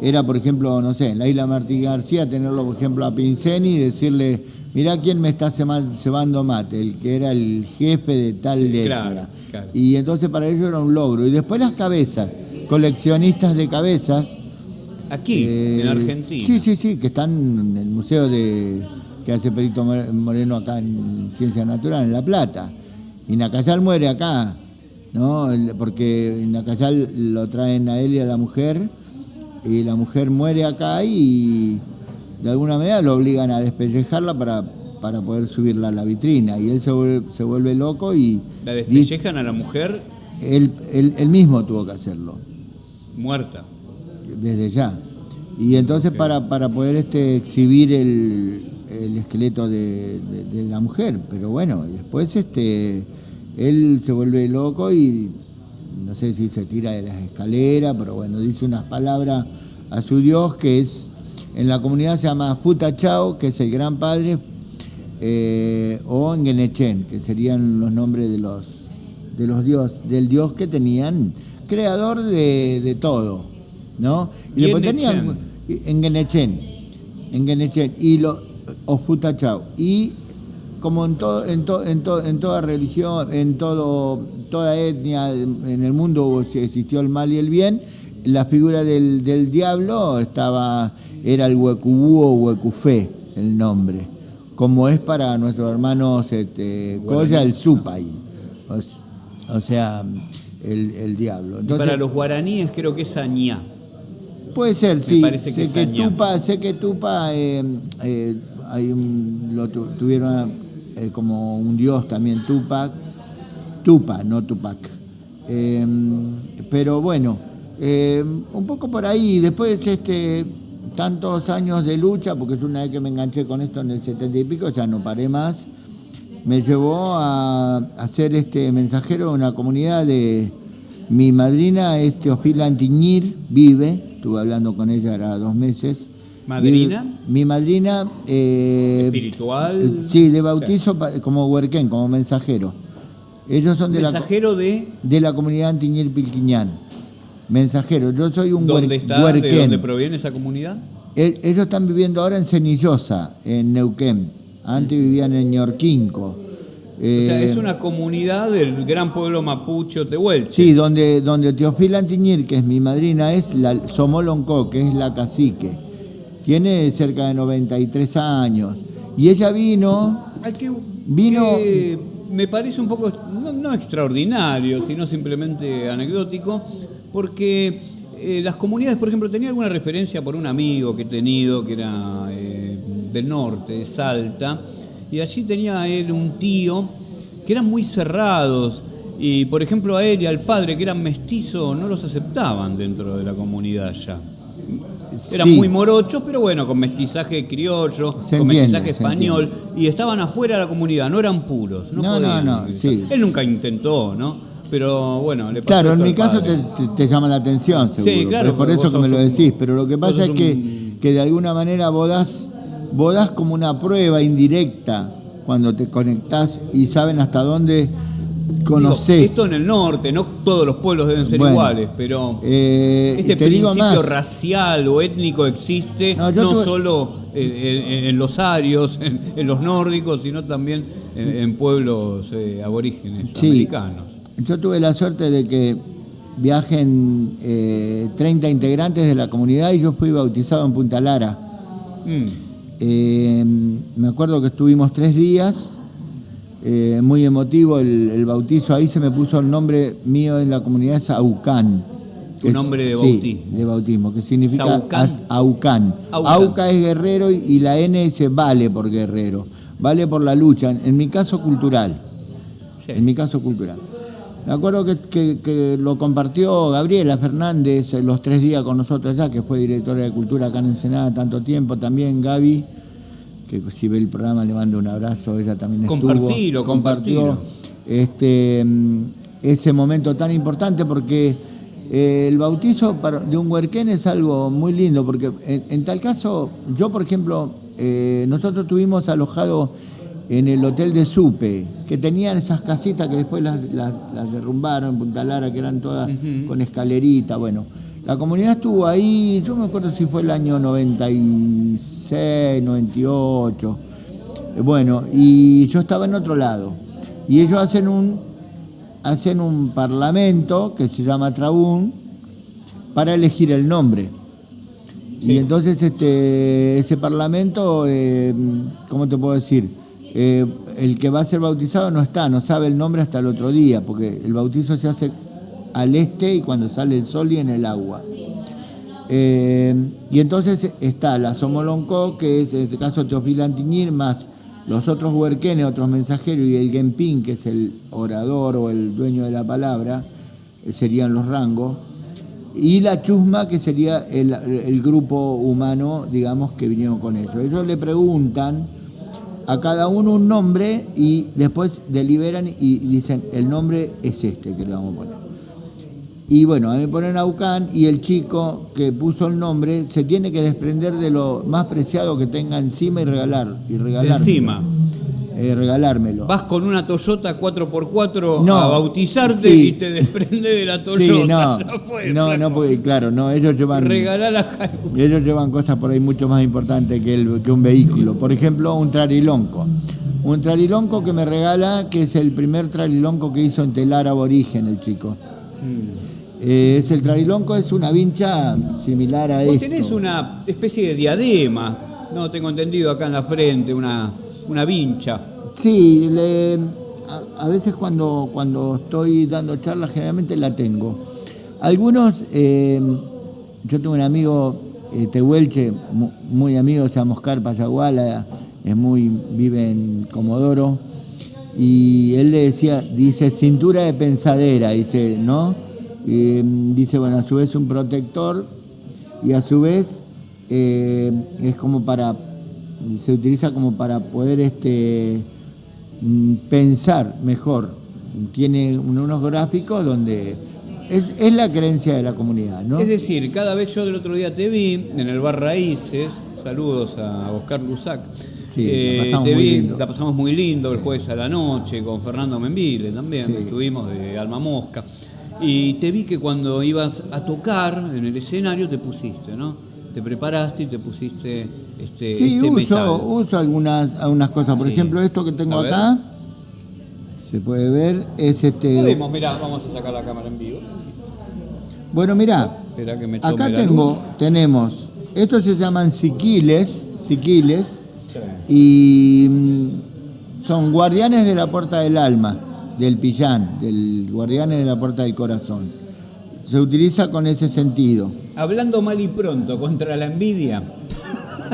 era, por ejemplo, no sé, en la isla Martí García, tenerlo, por ejemplo, a Pinceni y decirle, mirá quién me está cebando mate, el que era el jefe de tal etnia. Claro. Y entonces para ellos era un logro. Y después las cabezas, coleccionistas de cabezas. Aquí, en Argentina. Sí, que están en el museo que hace Perito Moreno acá en Ciencia Natural, en La Plata. Y Nacayal muere acá, ¿no? Porque Nacayal lo traen a él y a la mujer, y la mujer muere acá y de alguna manera lo obligan a despellejarla para poder subirla a la vitrina. Y él se vuelve loco y... ¿La despellejan a la mujer? Él mismo tuvo que hacerlo. Muerta. Desde ya. Y entonces para poder exhibir el esqueleto de la mujer. Pero bueno, después él se vuelve loco y no sé si se tira de las escaleras, pero bueno, dice unas palabras a su Dios que es, en la comunidad se llama Futachao, que es el gran padre, o Ngenechen, que serían los nombres del dios que tenían, creador de todo, ¿no? Y después tenían Ngenechen o Futachao. Y como en toda religión, toda etnia, en el mundo existió el mal y el bien, la figura del diablo era el Huecubú o Huecufé, el nombre, como es para nuestros hermanos Coya, el Supay, o sea, el diablo. Entonces, y para los guaraníes creo que es Añá. Puede ser, Me sí. parece que Sé que Tupa tuvieron como un dios también, Tupa, no Tupac. Pero bueno, un poco por ahí. Después tantos años de lucha, porque es una vez que me enganché con esto en el 70 y pico, ya no paré más, me llevó a ser mensajero de una comunidad de... Mi madrina es Teofila Antiñir, vive, estuve hablando con ella, era 2 meses. ¿Madrina? Mi madrina... ¿Espiritual? Sí, de bautizo, como huerquén, como mensajero. Ellos son ¿Mensajero de la comunidad Antiñir Pilquiñán. Mensajero, yo soy un ¿Dónde está? huerquén. ¿De dónde proviene esa comunidad? Ellos están viviendo ahora en Cenillosa, en Neuquén. Antes vivían en Ñorquinco. O sea, es una comunidad del gran pueblo mapuche tehuelche. Sí, donde Teofila Antiñir, que es mi madrina, es la Somoloncó, que es la cacique. Tiene cerca de 93 años. Y ella vino... que me parece un poco, no extraordinario, sino simplemente anecdótico, porque las comunidades, por ejemplo, tenía alguna referencia por un amigo que he tenido, que era del norte, de Salta, y allí tenía él un tío que eran muy cerrados, y por ejemplo a él y al padre, que eran mestizos, no los aceptaban dentro de la comunidad ya. Eran muy morochos, pero bueno, con mestizaje criollo, mestizaje español, y estaban afuera de la comunidad, no eran puros. No, sí. Él nunca intentó, ¿no? Pero bueno, le pasó. Claro, en mi caso te llama la atención, seguro. Sí, claro. Es por eso que me lo decís, pero lo que pasa es que de alguna manera vos das como una prueba indirecta cuando te conectás y saben hasta dónde conocés. Digo, esto en el norte, no todos los pueblos deben ser iguales, pero este principio racial o étnico existe no solo en los arios, en los nórdicos, sino también en pueblos aborígenes americanos. Yo tuve la suerte de que viajen 30 integrantes de la comunidad y yo fui bautizado en Punta Lara. Me acuerdo que estuvimos 3 días, muy emotivo el bautizo. Ahí se me puso el nombre mío en la comunidad, es Aucán. ¿Tu nombre de bautismo? Sí, de bautismo, que significa Aucán. Auca es guerrero y la N se vale por guerrero, vale por la lucha, en mi caso cultural. Sí. En mi caso cultural. Me acuerdo que lo compartió Gabriela Fernández los 3 días con nosotros allá, que fue directora de Cultura acá en Ensenada tanto tiempo. También Gaby, que si ve el programa le mando un abrazo, ella también compartió ese momento tan importante, porque el bautizo de un huerquén es algo muy lindo, porque en tal caso, yo por ejemplo, nosotros tuvimos alojado en el hotel de Supe, que tenían esas casitas que después las derrumbaron en Punta Lara, que eran todas con escalerita. Bueno, la comunidad estuvo ahí, yo me acuerdo si fue el año 96, 98. Bueno, y yo estaba en otro lado. Y ellos hacen un parlamento que se llama Trabún para elegir el nombre. Sí. Y entonces ese parlamento, ¿cómo te puedo decir? El que va a ser bautizado no sabe el nombre hasta el otro día, porque el bautizo se hace al este y cuando sale el sol y en el agua. Y entonces está la Somoloncó, que es en este caso Teofil Antiñir, más los otros huerquenes, otros mensajeros, y el Guempín, que es el orador o el dueño de la palabra, serían los rangos, y la Chusma, que sería el grupo humano, digamos, que vinieron con ellos. Ellos le preguntan a cada uno un nombre y después deliberan y dicen, el nombre es este que le vamos a poner. Y bueno, a mí me ponen Aucán, y el chico que puso el nombre se tiene que desprender de lo más preciado que tenga encima y regalármelo. Encima. Regalármelo. Vas con una Toyota 4x4 a bautizarte y te desprendes de la Toyota. Sí, no, porque claro, ellos llevan cosas por ahí mucho más importantes que un vehículo. Por ejemplo, un trarilonco. Un trarilonco que me regala, que es el primer trarilonco que hizo en telar aborigen el chico. El trarilonco es una vincha similar a esto. Vos tenés una especie de diadema, no tengo entendido, acá en la frente, una vincha. Sí, a veces cuando estoy dando charlas generalmente la tengo. Algunos, yo tengo un amigo, tehuelche, muy amigo, se llama Oscar Payaguala, vive en Comodoro, y él le dice cintura de pensadera, dice, ¿no? Dice, bueno, a su vez un protector, y a su vez es como se utiliza como para poder pensar mejor. Tiene unos gráficos donde es la creencia de la comunidad, ¿no? Es decir, cada vez yo del otro día te vi en el bar Raíces, saludos a Oscar Lusac. Sí, la pasamos muy lindo el jueves a la noche con Fernando Menville también, sí. Estuvimos de Alma Mosca. Y te vi que cuando ibas a tocar en el escenario te pusiste, ¿no? Te preparaste y te pusiste metal. Uso algunas cosas. Por ejemplo, esto que tengo acá, se puede ver, es Podemos, mirá, vamos a sacar la cámara en vivo. Bueno, mirá, acá tenemos, estos se llaman siquiles, sí. Y son guardianes de la puerta del alma, del pillán, guardianes de la puerta del corazón. Se utiliza con ese sentido. Hablando mal y pronto, contra la envidia.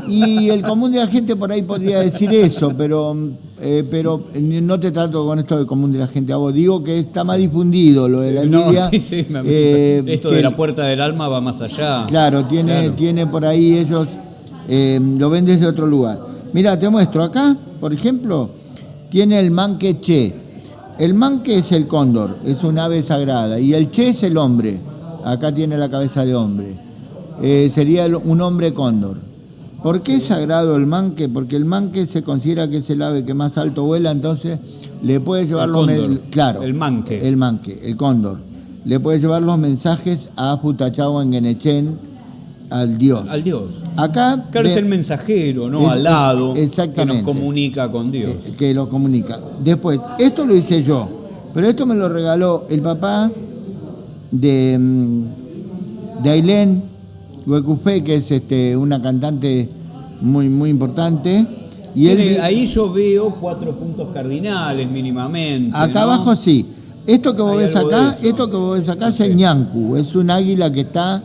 Y el común de la gente por ahí podría decir eso, pero no te trato con esto de común de la gente. A vos digo que está más difundido lo de la envidia. Esto de la puerta del alma va más allá. Claro, tiene por ahí ellos, lo ven desde otro lugar. Mira, te muestro acá, por ejemplo, tiene el manque che. El manque es el cóndor, es un ave sagrada, y el che es el hombre. Acá tiene la cabeza de hombre. Sería un hombre cóndor. ¿Por qué es sagrado el manque? Porque el manque se considera que es el ave que más alto vuela, entonces le puede llevar Claro. El manque. El manque, el cóndor. Le puede llevar los mensajes a Putachahuanguenechen, al dios. Al dios. Acá claro, es el mensajero, ¿no? Alado. Exactamente. Que nos comunica con Dios. Que lo comunica. Después, esto lo hice yo, pero esto me lo regaló el papá de Ailén Huecufé, que es una cantante muy, muy importante. Y ahí yo veo 4 puntos cardinales mínimamente. Acá ¿no? abajo sí. Esto que vos ves acá es el ñancu, es un águila que está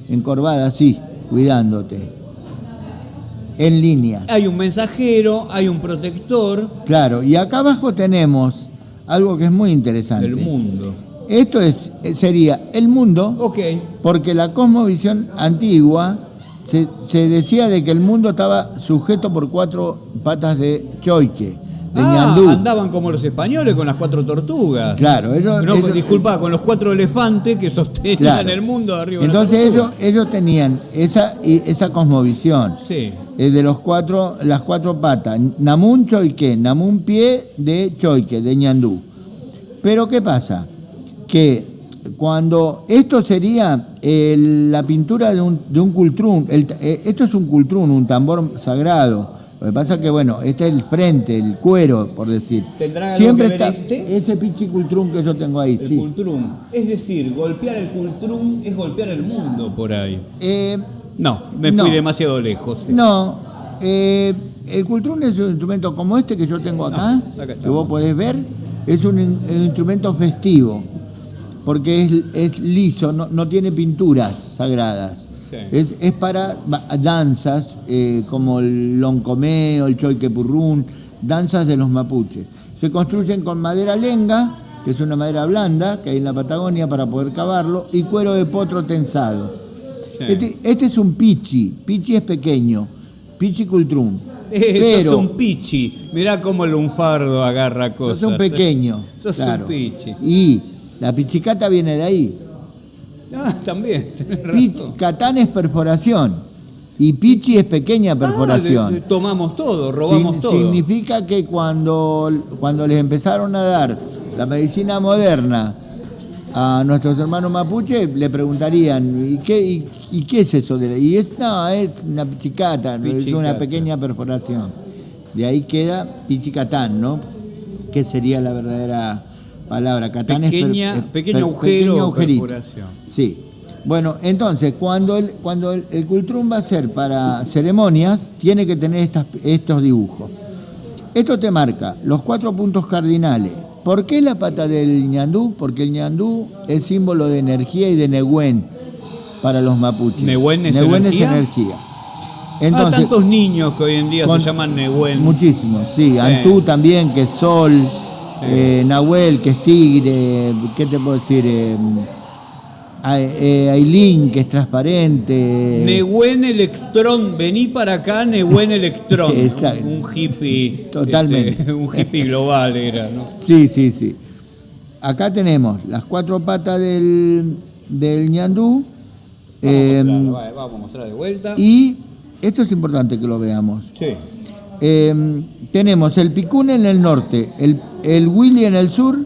encorvada así, cuidándote. En líneas. Hay un mensajero, hay un protector. Claro, y acá abajo tenemos algo que es muy interesante. El mundo. Esto sería el mundo, porque la cosmovisión antigua se decía de que el mundo estaba sujeto por 4 patas de choique, de ñandú. Andaban como los españoles con las 4 tortugas. Claro, ellos disculpa, con los 4 elefantes que sostenían el mundo de arriba. Entonces ellos tenían esa cosmovisión. Sí. De las 4 patas. Namun choique, namun pie de choique, de ñandú. Pero ¿qué pasa? Que cuando esto sería la pintura de un cultrún, esto es un cultrún, un tambor sagrado. Lo que pasa es que, bueno, este es el frente, el cuero, por decir. ¿Tendrá siempre algo que ver está ese pinche cultrún que yo tengo ahí, el cultrún. Es decir, golpear el cultrún es golpear el mundo por ahí. No, me fui demasiado lejos. No, el cultrún es un instrumento como este que yo tengo acá, que vos podés ver, es un instrumento festivo, porque es liso, no tiene pinturas sagradas. Sí. Es para danzas como el loncomeo, el choiquepurrún, danzas de los mapuches. Se construyen con madera lenga, que es una madera blanda que hay en la Patagonia para poder cavarlo, y cuero de potro tensado. Sí. Este es un pichi es pequeño, pichi cultrún. Pero es un pichi, mirá cómo el lunfardo agarra cosas. Sos un pequeño. Sos un pichi. Y la pichicata viene de ahí. También. Catán es perforación y pichi es pequeña perforación. Tomamos todo, robamos todo. Significa que cuando les empezaron a dar la medicina moderna a nuestros hermanos mapuche, le preguntarían, ¿y qué es eso? Es una pichicata, es una pequeña perforación. De ahí queda pichicatán, ¿no? Que sería la verdadera palabra. Catán pequeño agujero, perforación. Sí. Bueno, entonces, cuando el cultrún va a ser para ceremonias, tiene que tener estos dibujos. Esto te marca los 4 puntos cardinales. ¿Por qué la pata del ñandú? Porque el ñandú es símbolo de energía y de Nehuen para los mapuches. ¿Nehuen es energía? Entonces, tantos niños que hoy en día se llaman Nehuen. Muchísimos, sí. Antú también, que es sol. Sí. Nahuel, que es tigre. ¿Qué te puedo decir? Ailín, que es transparente. Nehuen Electrón, vení para acá, Nehuen Electrón. Un hippie. Totalmente. Un hippie global era, ¿no? Sí. Acá tenemos las 4 patas del ñandú. Vamos a mostrar de vuelta. Y esto es importante que lo veamos. Sí. Tenemos el picún en el norte, el huili en el sur,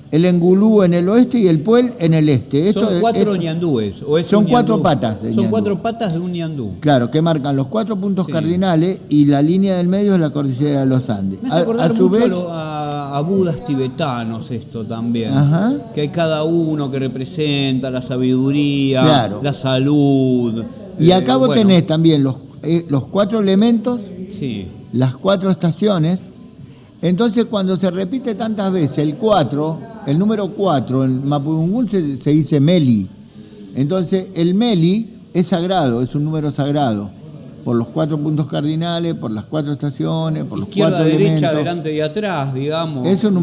el engulú en el oeste y el puel en el este. Son 4 ñandúes. Son 4 patas. Son 4 patas de un ñandú. Claro, que marcan los 4 puntos cardinales y la línea del medio es la cordillera de los Andes. Me hace acordar mucho a budas tibetanos esto también. Ajá. Que hay cada uno que representa la sabiduría, la salud. Y acá vos tenés también los 4 elementos, las 4 estaciones. Entonces, cuando se repite tantas veces el número 4, en Mapudungún se dice Meli. Entonces, el Meli es sagrado, es un número sagrado. Por los 4 puntos cardinales, por las 4 estaciones, por los 4 elementos. Izquierda, derecha, adelante y atrás, digamos. Es un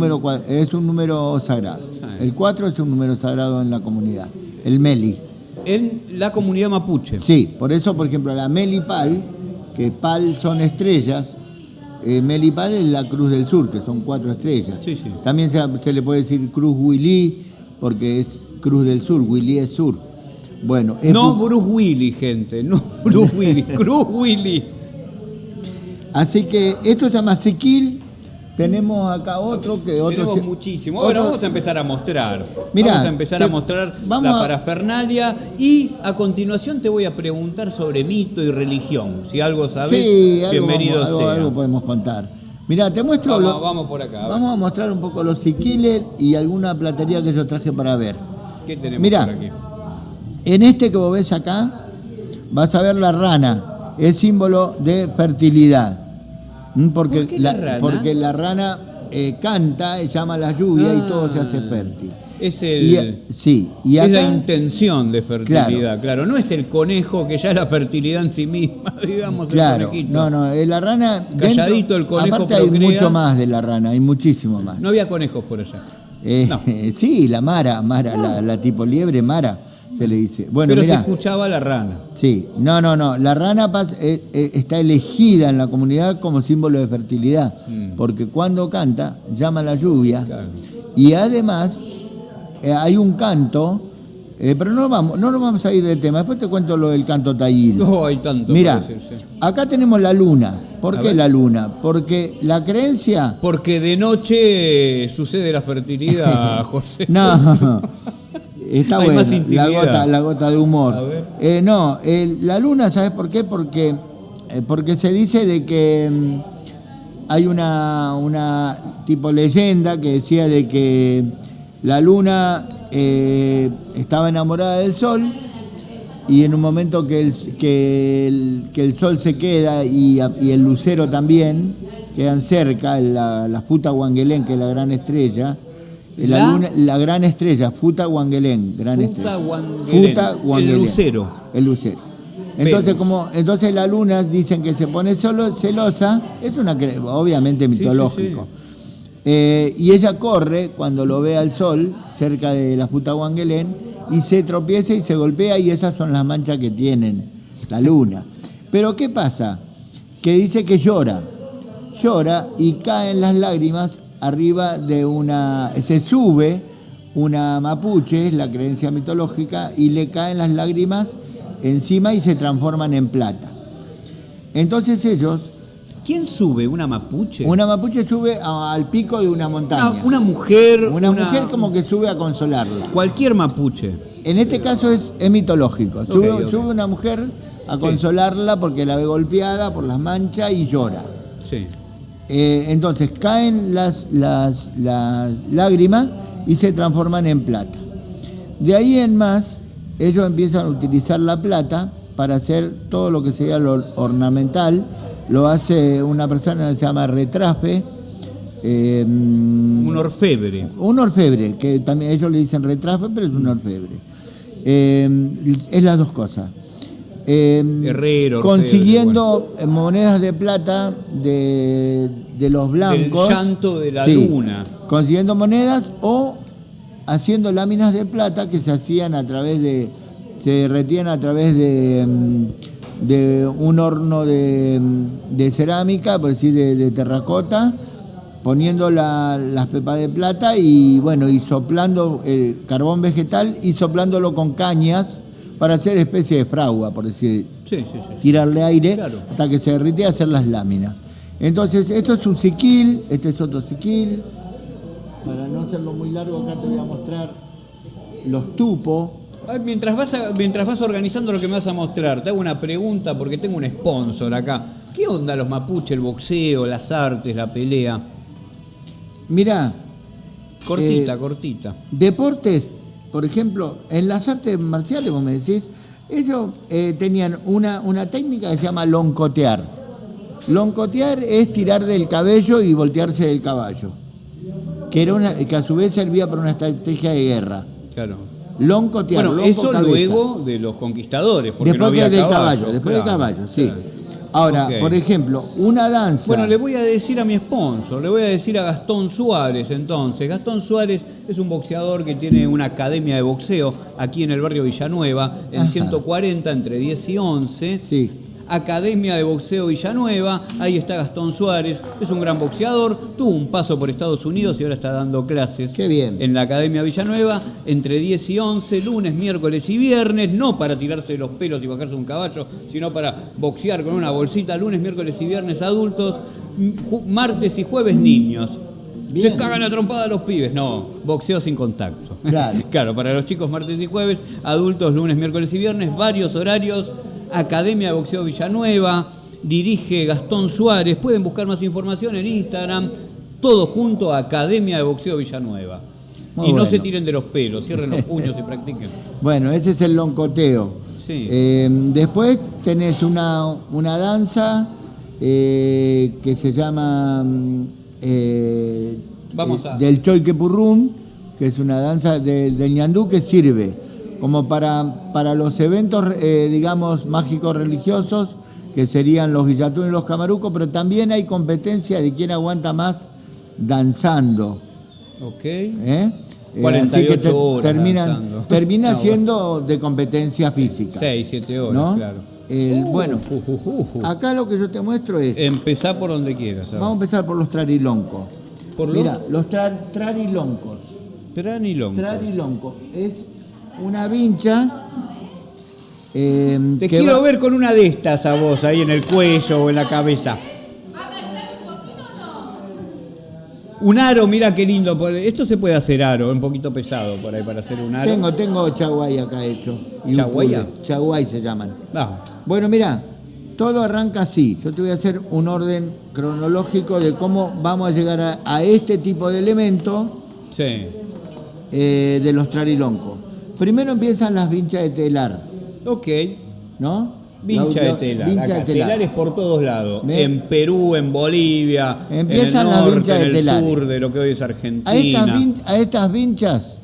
número sagrado. El 4 es un número sagrado en la comunidad. El Meli. En la comunidad mapuche. Sí, por eso, por ejemplo, la Melipal, que Pal son estrellas, Melipal es la Cruz del Sur, que son 4 estrellas. Sí. También se le puede decir Cruz Huilí, porque es Cruz del Sur, Huilí es sur. Bueno, no Bruce Willis, gente, no Bruce Willis, Cruz Willy. Así que esto se llama siquil. Tenemos acá otro que otro. Tenemos muchísimo. Ahora vamos a empezar a mostrar. Mirá, vamos a empezar a mostrar la parafernalia y a continuación te voy a preguntar sobre mito y religión. Si algo sabes, sí, bienvenido sea. Algo podemos contar. Mirá, te muestro. Vamos por acá. Vamos a mostrar un poco los siquiles y alguna platería que yo traje para ver. ¿Qué tenemos Mirá, por aquí? En este que vos ves acá, vas a ver la rana, es símbolo de fertilidad. Porque ¿Por qué la rana? Porque la rana canta, llama a la lluvia y todo se hace fértil. Es y acá, acá, la intención de fertilidad, claro. No es el conejo que ya es la fertilidad en sí misma, digamos, claro, el conejito. No, la rana... Calladito el conejo aparte procrea. hay mucho más de la rana, hay muchísimo más. No había conejos por allá. No. Sí, la mara, la tipo liebre mara, se le dice. Bueno, pero mirá, se escuchaba la rana. Sí, no. La rana está elegida en la comunidad como símbolo de fertilidad, porque cuando canta, llama a la lluvia, claro. Y además hay un canto, pero no nos vamos a ir del tema, después te cuento lo del canto tayil. No, hay tanto. Mira, acá tenemos la luna. ¿Por qué la luna? Porque la creencia... Porque de noche sucede la fertilidad, José. No, está bueno, la gota de humor. A ver. La luna, ¿sabes por qué? Porque se dice de que hay una tipo leyenda que decía de que la luna estaba enamorada del sol y en un momento que el sol se queda y el lucero también, quedan cerca, la Futa Wangelén, que es la gran estrella. La gran estrella, Futa Wangelén, gran estrella. Futa Wangelén. El lucero. Entonces la luna dicen que se pone celosa, es obviamente mitológico. Sí. Y ella corre cuando lo ve al sol cerca de la Futa Wangelén y se tropieza y se golpea y esas son las manchas que tienen la luna. Pero ¿qué pasa? Que dice que llora y caen las lágrimas arriba de se sube una mapuche, es la creencia mitológica, y le caen las lágrimas encima y se transforman en plata. Entonces ellos... ¿Quién sube? ¿Una mapuche? Una mapuche sube al pico de una montaña. Una mujer. Una mujer como que sube a consolarla. Cualquier mapuche. En este caso es mitológico. Sube una mujer a consolarla porque la ve golpeada por las manchas y llora. Sí. Entonces caen las lágrimas y se transforman en plata. De ahí en más, ellos empiezan a utilizar la plata para hacer todo lo que sea lo ornamental. Lo hace una persona que se llama retrafe. Un orfebre. Un orfebre, que también ellos le dicen retrafe, pero es un orfebre. Es las dos cosas. Herrero, consiguiendo monedas de plata de los blancos. Del llanto de la luna. Consiguiendo monedas o haciendo láminas de plata que se derretían a través de un horno de cerámica, por decir de terracota, poniendo las pepas de plata y soplando el carbón vegetal y soplándolo con cañas para hacer especie de fragua, por decir, tirarle aire hasta que se derrite y hacer las láminas. Entonces, esto es un siquil, este es otro siquil. Para no hacerlo muy largo, acá te voy a mostrar los tupos. Mientras vas organizando lo que me vas a mostrar, te hago una pregunta porque tengo un sponsor acá. ¿Qué onda los mapuches, el boxeo, las artes, la pelea? Mirá. Cortita. Deportes, por ejemplo, en las artes marciales, vos me decís, ellos tenían una técnica que se llama loncotear. Loncotear es tirar del cabello y voltearse del caballo, que a su vez servía para una estrategia de guerra. Claro. Loncotear, eso luego de los conquistadores, porque después no había del caballo. Después del caballo, sí. Claro. Ahora, por ejemplo, una danza... Bueno, le voy a decir a mi sponsor, le voy a decir a Gastón Suárez, entonces. Gastón Suárez es un boxeador que tiene una academia de boxeo aquí en el barrio Villanueva, en 140, entre 10 y 11. Sí. Academia de Boxeo Villanueva, ahí está Gastón Suárez, es un gran boxeador, tuvo un paso por Estados Unidos y ahora está dando clases. Qué bien. En la Academia Villanueva, entre 10 y 11, lunes, miércoles y viernes, no para tirarse los pelos y bajarse un caballo, sino para boxear con una bolsita, lunes, miércoles y viernes adultos, martes y jueves niños. Bien. Se cagan a trompada los pibes. No, boxeo sin contacto. Claro. Claro, para los chicos martes y jueves, adultos lunes, miércoles y viernes, varios horarios. Academia de Boxeo Villanueva, dirige Gastón Suárez. Pueden buscar más información en Instagram, todo junto a Academia de Boxeo Villanueva. Muy y no bueno. se tiren de los pelos, cierren los puños y practiquen. Bueno, ese es el loncoteo. Sí. Después tenés una danza que se llama Vamos a... del Choiquepurrum, que es una danza del ñandú que sirve como para los eventos, digamos, mágicos religiosos, que serían los guillatunes y los camarucos, pero también hay competencia de quién aguanta más danzando. Ok. 48 Así que horas danzando. termina No, siendo de competencia física. 6, 7 horas, ¿no? claro. Bueno, acá lo que yo te muestro es, Empezá por donde quieras. vamos a empezar por los trariloncos. Por los Mira, los trariloncos. tranilonco. Trarilonco es una vincha. Te quiero ver con una de estas a vos, ahí en el cuello o en la cabeza. Un aro, mira qué lindo. Esto se puede hacer aro, un poquito pesado por ahí para hacer un aro. Tengo chaguay acá hecho. Y un ¿Chaguaya? puzzle. Chaguay se llaman. Ah, Bueno, mira, todo arranca así. Yo te voy a hacer un orden cronológico de cómo vamos a llegar a este tipo de elemento sí. de los trariloncos. Primero empiezan las vinchas de telar, Ok. ¿no? Vincha de telar. Vincha Acá, de telar. telares por todos lados. ¿Ves? En Perú, en Bolivia, Empiezan en las el norte, vinchas en de el telares. sur de lo que hoy es A Argentina. estas vinchas,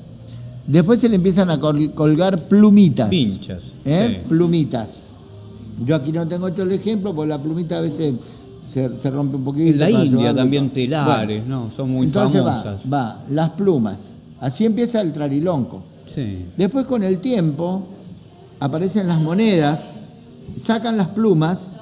después se le empiezan a colgar plumitas. Vinchas. ¿Eh? Sí. Plumitas. Yo aquí no tengo hecho el ejemplo, porque la plumita a veces se rompe un poquito. En la para India llevarlo. también telares, Bueno, ¿no? Son muy entonces famosas. va, las plumas. Así empieza el trarilonco. Sí. Después con el tiempo aparecen las monedas, sacan las plumas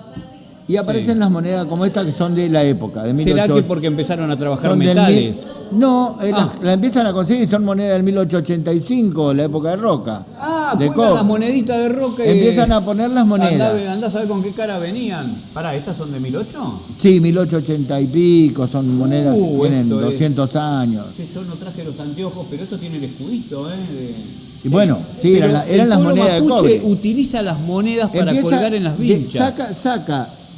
y aparecen Sí. las monedas como estas que son de la época, de ¿Será 1800. que porque empezaron a trabajar Son del metales? No, Ah. la empiezan a conseguir, son monedas del 1885, la época de Roca. Ah, de cuelgan cobre. las moneditas de roca y... Empiezan a poner las monedas. Andá a saber con qué cara venían. Pará, ¿estas son de 1008? Sí, 1880 y pico, son monedas que tienen esto es- 200 años. Sí, yo no traje los anteojos, pero esto tiene el escudito, ¿eh? Y bueno, sí, Pero eran las el pueblo monedas de mapuche cobre. utiliza las monedas para Empieza colgar en las vinchas.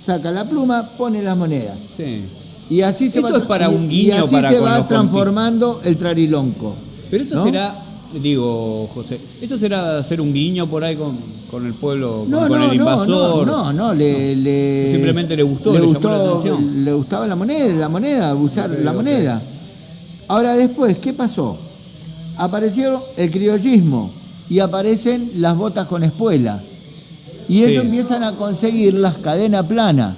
Saca la pluma, pone las monedas. Sí. Y así se Esto va, es para y- un y guiño así para se con va los transformando el trarilonco. Pero esto ¿no? será, digo, José, esto será hacer un guiño por ahí con el pueblo, No, con el no, invasor. no, le Simplemente le gustó, le llamó la atención. Le gustaba la moneda, usar la moneda. Ahora después, ¿qué pasó? Apareció el criollismo y aparecen las botas con espuela. Y ellos Sí. empiezan a conseguir las cadenas planas.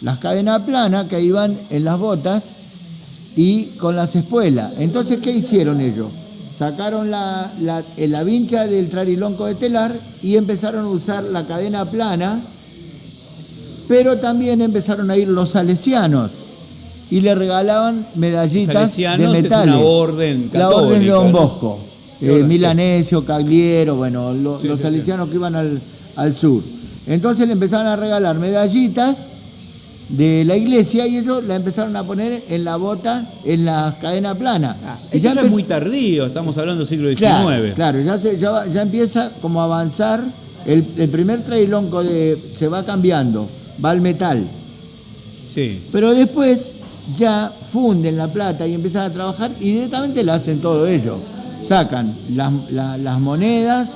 Las cadenas planas que iban en las botas y con las espuelas. Entonces, ¿qué hicieron ellos? Sacaron la vincha del trarilonco de telar y empezaron a usar la cadena plana, pero también empezaron a ir los salesianos y le regalaban medallitas Salesianos de es metales. una orden La orden de Don católica, ¿no? Bosco, ¿Qué orden? Milanesio, Cagliero, bueno, Sí, los sí, salesianos que iban al sur. Entonces le empezaron a regalar medallitas de la iglesia y ellos la empezaron a poner en la bota, en la cadena plana. Y Esto ya es empe- muy tardío, estamos hablando del siglo XIX. Claro, ya empieza como a avanzar, el primer trailonco se va cambiando, va al metal. Sí. Pero después ya funden la plata y empiezan a trabajar y directamente la hacen todo ellos. Sacan las monedas,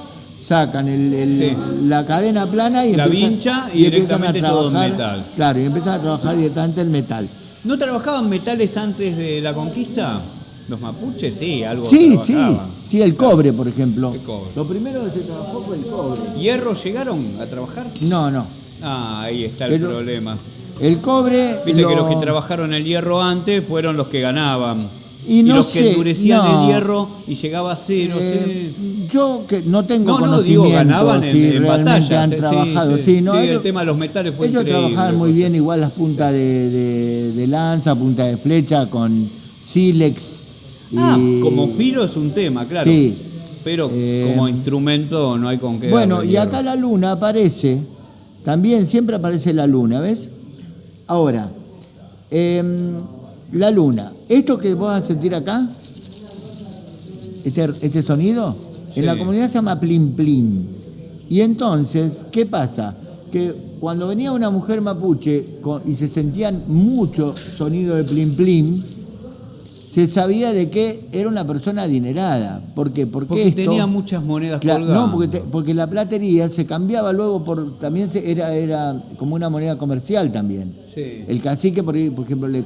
sacan Sí. la cadena plana y La empiezan, vincha y empiezan directamente todo en metal. Claro, y empiezan a trabajar directamente el metal. ¿No trabajaban metales antes de la conquista? ¿Los mapuches? Sí, algo Sí, trabajaban. sí, el cobre, por ejemplo. El cobre. Lo primero que se trabajó fue el cobre. ¿Hierro llegaron a trabajar? No. Ah, ahí está el Pero- problema. El cobre. Viste que los que trabajaron el hierro antes fueron los que ganaban. Y no los que sé, endurecían no. el hierro y llegaba a cero. Yo que no tengo No, digo, conocimiento ganaban si en realmente batallas. han trabajado. Sí, Sí, no, el ellos, tema de los metales fue ellos increíble. trabajaban muy bien igual las puntas de lanza, punta de flecha, con sílex. Como filo es un tema, claro. Sí. Pero como instrumento no hay con qué. Bueno, y acá la luna aparece, también siempre aparece la luna, ¿ves? Ahora, la luna, esto que vos vas a sentir acá, este sonido, Sí. en la comunidad se llama plim plim. Y entonces, ¿qué pasa? Que cuando venía una mujer mapuche y se sentían mucho sonido de plim plim, se sabía de que era una persona adinerada. ¿Por qué? Porque tenía muchas monedas colgadas. No, porque la platería se cambiaba luego también era como una moneda comercial también. Sí. El cacique, por ejemplo, le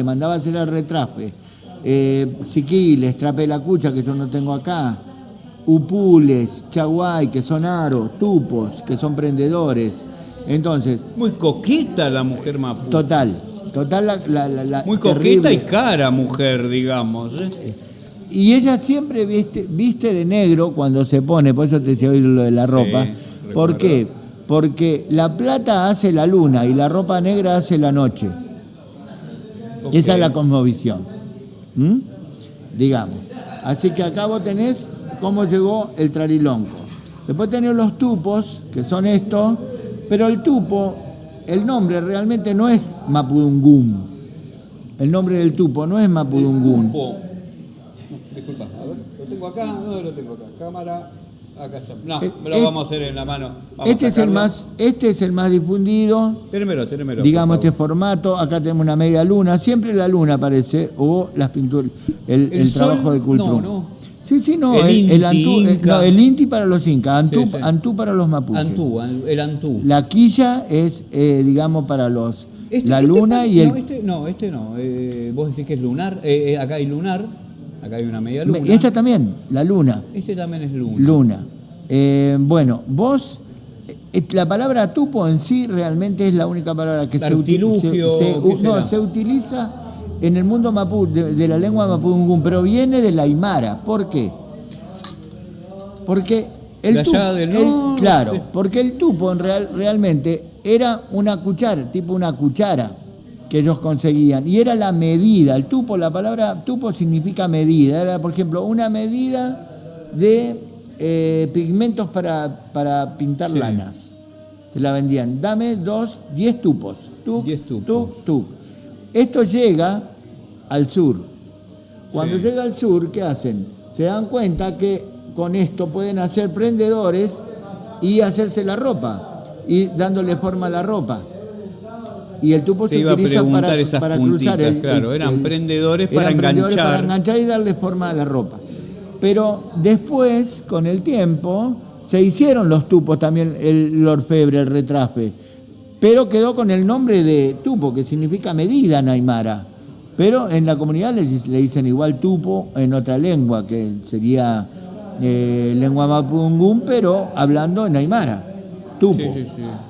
mandaba a hacer el retrafe. Siquiles, trapelacucha, que yo no tengo acá. Upules, chaguay, que son aros. Tupos, que son prendedores. Entonces... Muy coqueta la mujer mapuche. Total, muy terrible. coqueta y cara mujer, digamos. Y ella siempre viste de negro cuando se pone, por eso te decía hoy lo de la ropa. Sí, ¿Por qué? Porque la plata hace la luna y la ropa negra hace la noche. Okay. Esa es la cosmovisión. Digamos. Así que acá vos tenés cómo llegó el trarilonco. Después tenés los tupos, que son estos, pero el tupo, el nombre realmente no es Mapudungún. El nombre del tupo no es Mapudungún. Disculpa, a ver, lo tengo acá, no lo tengo acá. Cámara, acá está. No, me lo vamos a hacer en la mano. Este es el más difundido. Tenémelo. Digamos este formato. Acá tenemos una media luna. Siempre la luna aparece, o las pinturas, el trabajo de Cultrún. No. Sí, no. El Inti para los incas, Sí. Antú para los mapuches. El Antú. La quilla es, digamos, para los... la luna y el... No, este no. Vos decís que es lunar. Acá hay lunar. Acá hay una media luna. Esta también, la luna. Este también es luna. Luna. Bueno, vos... La palabra tupo en sí realmente es la única palabra que se utiliza en el mundo mapú, de la lengua mapudungún, pero viene del aymara. ¿Por qué? Porque el tupo, claro, porque el tupo realmente era una cuchara, tipo una cuchara que ellos conseguían, y era la medida. El tupo, la palabra tupo significa medida, era por ejemplo una medida de pigmentos para pintar lanas. Te la vendían, dame 10 tupos. 10 tupos. Esto llega al sur. Cuando llega al sur, ¿qué hacen? Se dan cuenta que con esto pueden hacer prendedores y hacerse la ropa, y dándole forma a la ropa. Y el tupo se utiliza para cruzar eran prendedores para enganchar y darle forma a la ropa. Pero después, con el tiempo, se hicieron los tupos también, el orfebre, el retrafe, pero quedó con el nombre de tupo, que significa medida en aymara. Pero en la comunidad le dicen igual tupo en otra lengua, que sería lengua mapudungún, pero hablando en aymara, tupo. Sí.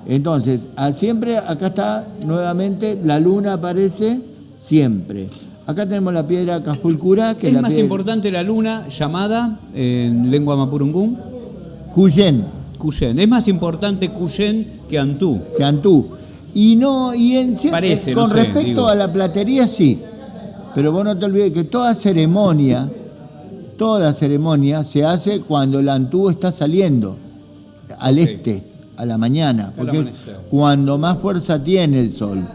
Entonces, siempre acá está nuevamente, la luna aparece siempre. Acá tenemos la piedra Cafulcurá, que es la más importante la luna, llamada en lengua mapudungún Cuyén. Es más importante Cuyén que Antú. Con respecto a la platería, sí. Pero vos no te olvides que toda ceremonia se hace cuando el Antú está saliendo al este, a la mañana, porque cuando más fuerza tiene el sol.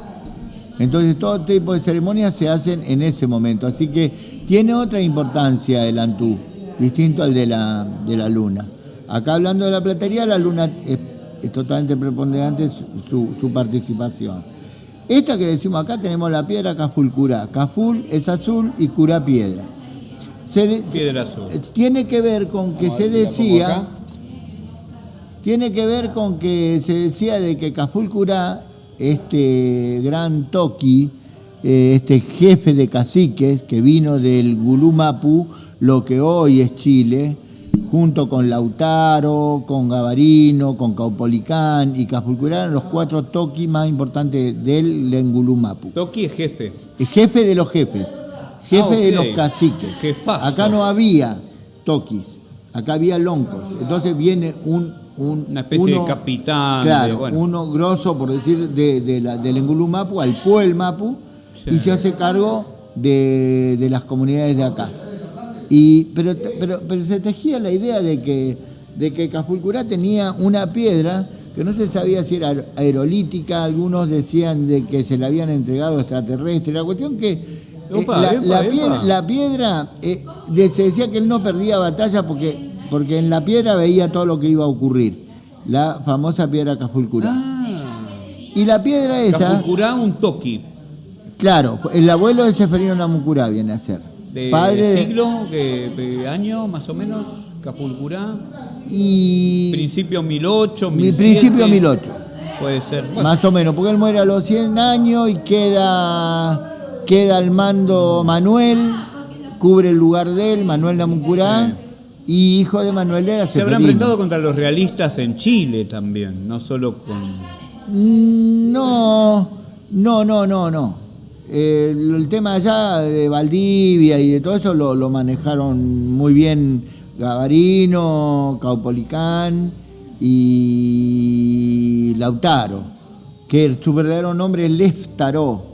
Entonces todo tipo de ceremonias se hacen en ese momento. Así que tiene otra importancia el Antú, distinto al de la luna. Acá hablando de la platería, la luna es totalmente preponderante su participación. Esta que decimos acá tenemos la piedra Cafulcurá. Caful es azul y curá piedra. Piedra azul. Tiene que ver con que se decía... Tiene que ver con que se decía de que Cafulcurá, este gran toqui, este jefe de caciques que vino del Gulumapu, lo que hoy es Chile, junto con Lautaro, con Gabarino, con Caupolicán y Cafulcurá, eran los 4 toquis más importantes del Lengulumapu. Toqui es jefe. El jefe de los jefes. jefe de ok. los caciques. Jefazo. Acá no había toquis, acá había loncos. Entonces viene una especie de capitán. Claro, uno grosso, por decir, del Engulumapu al Puel Mapu, Sí. y se hace cargo de las comunidades de acá. Pero se tejía la idea de que Cajpulcurá tenía una piedra que no se sabía si era aerolítica, algunos decían de que se la habían entregado extraterrestre. La cuestión que la piedra, se decía que él no perdía batalla porque en la piedra veía todo lo que iba a ocurrir. La famosa piedra Cajpulcurá. Y la piedra esa... Cajpulcurá, un toqui. Claro, el abuelo de Seferino Namucurá viene a ser. ¿De siglo? ¿De año más o menos? Cajpulcurá. Y Principio 1008, 1007. Principio 1008. Puede ser. Bueno. Más o menos, porque él muere a los 100 años y queda al mando Manuel, cubre el lugar de él, Manuel Namucurá, y hijo de Manuel era Seferino. Se habrá enfrentado contra los realistas en Chile también, no solo con... No. El tema allá de Valdivia y de todo eso lo manejaron muy bien Gavarino, Caupolicán y Lautaro, que su verdadero nombre es Leftaró.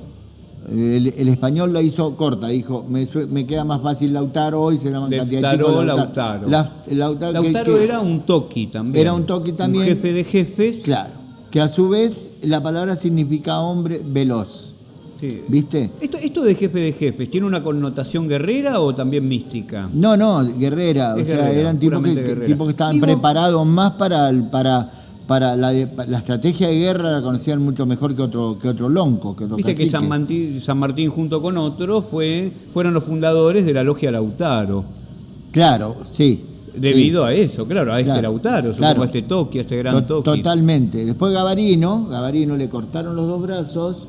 El español la hizo corta, dijo, me queda más fácil Lautaro, hoy se llaman cantidad de chicos Lautaro. Lautaro era un toqui también. Era un toqui también. Un jefe de jefes. Claro, que a su vez la palabra significa hombre veloz. Sí. ¿Viste? ¿Esto de jefe de jefes tiene una connotación guerrera o también mística? No, guerrera. Eran tipos que estaban preparados más para la estrategia de guerra, la conocían mucho mejor que otro lonco. Viste que San Martín junto con otros fueron los fundadores de la logia Lautaro. Claro, sí. Debido a eso, claro, a este Lautaro, supongo, a este toqui, a este gran toqui. Totalmente. Después Gavarino le cortaron los dos brazos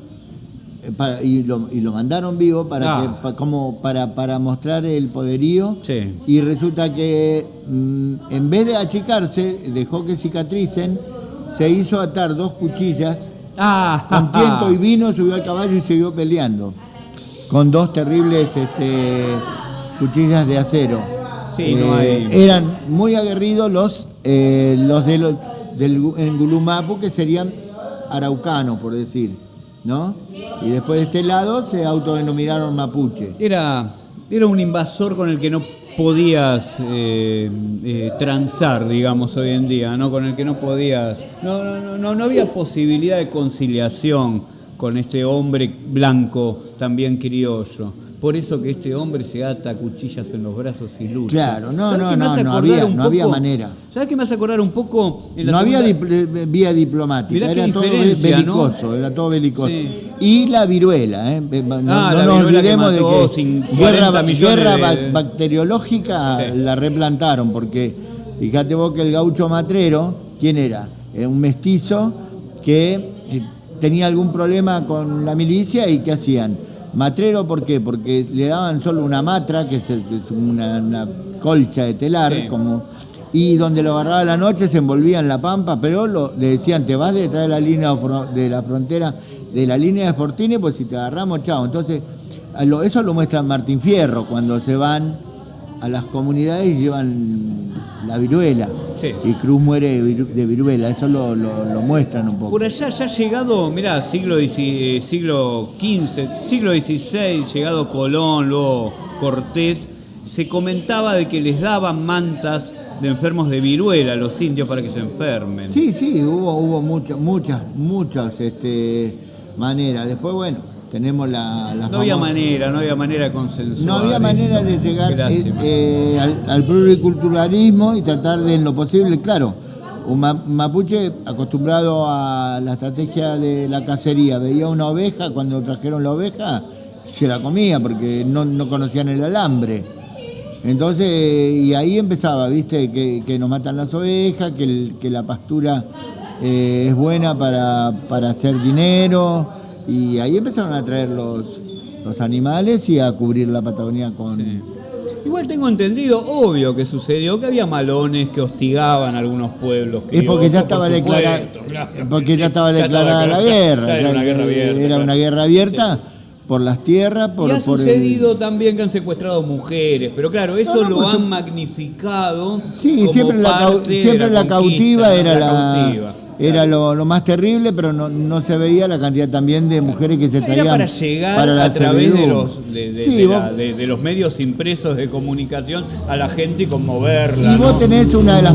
y lo mandaron vivo para mostrar el poderío. Sí. Y resulta que en vez de achicarse, dejó que cicatricen, se hizo atar 2 cuchillas con tiempo y vino, subió al caballo y siguió peleando con 2 terribles cuchillas de acero. Sí, no hay... Eran muy aguerridos los del Engulumapu, que serían araucanos, por decir, ¿no? Y después de este lado se autodenominaron mapuches. Era un invasor con el que no podías transar, digamos, hoy en día, ¿no? Con el que no podías... No había posibilidad de conciliación con este hombre blanco, también criollo. Por eso que este hombre se ata cuchillas en los brazos y lucha. Claro, no había manera. ¿Sabes qué me hace acordar un poco? Había vía diplomática, era todo belicoso, ¿no? Era todo belicoso. Sí. Y la viruela, no nos olvidemos de que guerra bacteriológica la replantaron, porque fíjate vos que el gaucho matrero, ¿quién era? Era un mestizo que tenía algún problema con la milicia y ¿qué hacían? Matrero, ¿por qué? Porque le daban solo una matra, que es una colcha de telar, sí, y donde lo agarraba la noche se envolvía en la pampa, pero le decían, te vas detrás de la línea de la frontera, de la línea de Fortini, pues si te agarramos, chao. Entonces, eso lo muestra Martín Fierro, cuando se van a las comunidades y llevan la viruela. Sí. Y Cruz muere de viruela, eso lo muestran un poco. Por allá ya ha llegado, mirá, siglo XV, siglo XVI, llegado Colón, luego Cortés, se comentaba de que les daban mantas de enfermos de viruela a los indios para que se enfermen. Sí, hubo muchas maneras. Después, bueno, tenemos no había manera consensual. No había manera de llegar al pluriculturalismo y tratar de, en lo posible, claro, un mapuche acostumbrado a la estrategia de la cacería, veía una oveja, cuando trajeron la oveja, se la comía porque no conocían el alambre. Entonces, y ahí empezaba, viste, que nos matan las ovejas, que la pastura es buena para hacer dinero. Y ahí empezaron a traer los animales y a cubrir la Patagonia con... Sí. Igual tengo entendido, obvio que sucedió, que había malones que hostigaban a algunos pueblos. Es porque ya estaba declarada la guerra. Era una guerra abierta. Era una guerra abierta, por las tierras, y ha sucedido también que han secuestrado mujeres, pero claro, eso lo han magnificado. Sí, como siempre la cautiva era lo más terrible, pero no se veía la cantidad también de mujeres que se traían. Era para llegar para a través servidumbre. de los medios impresos de comunicación a la gente y conmoverla. Y vos tenés una de las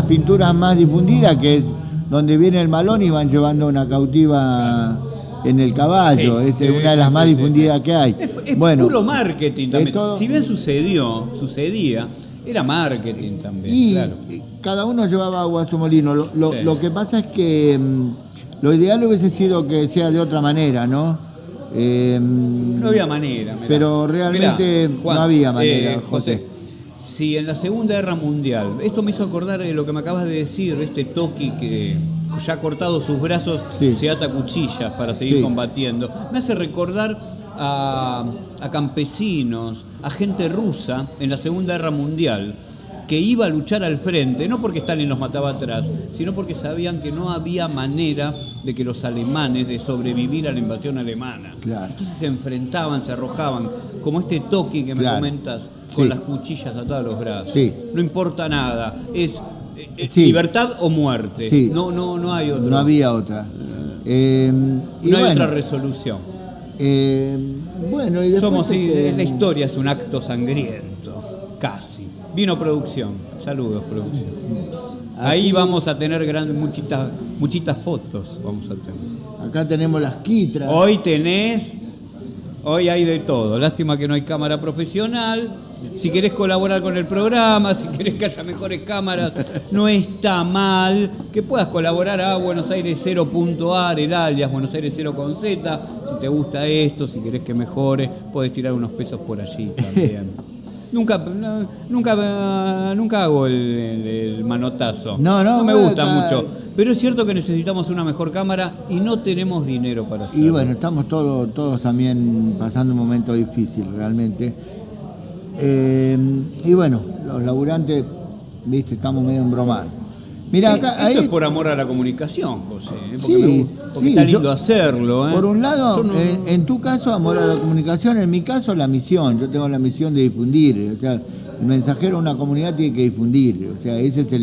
pinturas más difundidas, que es donde viene el malón y van llevando una cautiva en el caballo. Es una de las más difundidas que hay. Es puro marketing también. Si bien sucedía, era marketing también. Y claro. Cada uno llevaba agua a su molino. Lo que pasa es que lo ideal hubiese sido que sea de otra manera, ¿no? No había manera. Mirá. Pero realmente Juan, no había manera, José. Si en la Segunda Guerra Mundial, esto me hizo acordar de lo que me acabas de decir, este Toki que ya ha cortado sus brazos, se ata cuchillas para seguir combatiendo. Me hace recordar a campesinos, a gente rusa en la Segunda Guerra Mundial, que iba a luchar al frente, no porque Stalin los mataba atrás, sino porque sabían que no había manera de que los alemanes de sobrevivir a la invasión alemana. Claro. Entonces se enfrentaban, se arrojaban, como este Toki que me comentas, con las cuchillas atadas a los brazos. Sí. No importa nada, es libertad o muerte. Sí. No hay otra. No había otra. No hay otra resolución. Bueno, y después la historia es un acto sangriento, casi. Vino producción, saludos producción. Ahí vamos a tener muchitas fotos, vamos a tener. Acá tenemos las quitras. Hoy hay de todo. Lástima que no hay cámara profesional. Si querés colaborar con el programa, si querés que haya mejores cámaras, no está mal que puedas colaborar a buenosaires0.ar, el alias Buenos Aires 0 con Z. Si te gusta esto, si querés que mejore, podés tirar unos pesos por allí también. Nunca hago el manotazo. No me gusta mucho. Pero es cierto que necesitamos una mejor cámara y no tenemos dinero para hacerlo. Y bueno, estamos todos también pasando un momento difícil, realmente. Y bueno, los laburantes, viste, estamos medio embromados. Mirá, acá, esto es por amor a la comunicación, José. Porque está lindo hacerlo. Por un lado, en tu caso, amor a la comunicación, en mi caso, la misión. Yo tengo la misión de difundir. O sea, el mensajero de una comunidad tiene que difundir. O sea, ese es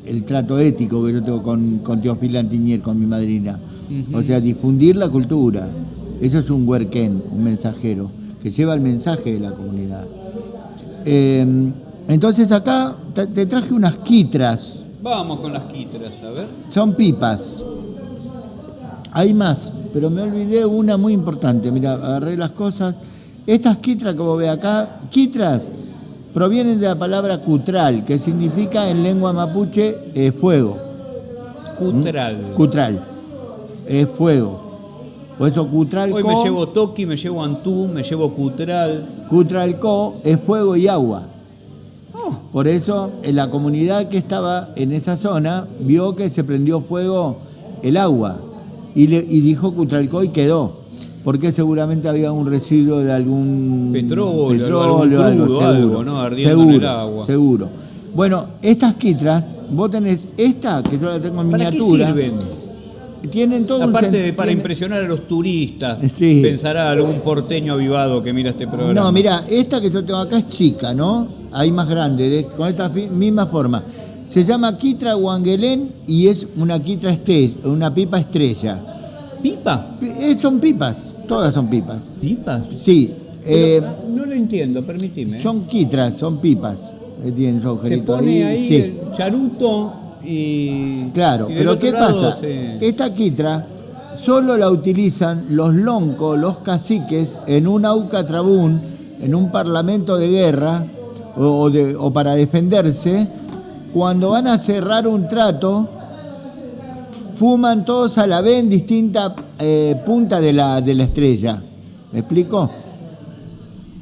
el trato ético que yo tengo con Teofila Antiñer, con mi madrina. O sea, difundir la cultura. Eso es un huerquén, un mensajero, que lleva el mensaje de la comunidad. Entonces acá te traje unas quitras. Vamos con las quitras, a ver. Son pipas. Hay más, pero me olvidé una muy importante. Mira, agarré las cosas. Estas quitras que vos ves acá, quitras, provienen de la palabra cutral, que significa en lengua mapuche fuego. Cutral. Cutral. Es fuego. Por eso cutral. Hoy me llevo toqui, me llevo antú, me llevo cutral. Cutralco es fuego y agua. Por eso, en la comunidad que estaba en esa zona, vio que se prendió fuego el agua y dijo Cutralcó y quedó. Porque seguramente había un residuo de algún petróleo algo, ¿no? Ardiendo seguro, en el agua. Seguro. Bueno, estas quitras, vos tenés esta, que yo la tengo en miniatura. ¿Para qué sirven? Tienen todo aparte para impresionar a los turistas, pensará algún porteño avivado que mira este programa. No, mira, esta que yo tengo acá es chica, ¿no? Hay más grande, con esta misma forma. Se llama quitra guanguelén y es una quitra una pipa estrella. ¿Pipa? Son pipas, todas son pipas. ¿Pipas? Sí. No lo entiendo, permíteme. Son quitras, son pipas. Tienen su agujerito. Se pone ahí el charuto y... Claro, pero ¿qué pasa? Esta quitra solo la utilizan los loncos, los caciques, en un auca trabún, en un parlamento de guerra o para defenderse. Cuando van a cerrar un trato, fuman todos a la vez en distinta punta de la estrella. ¿Me explico?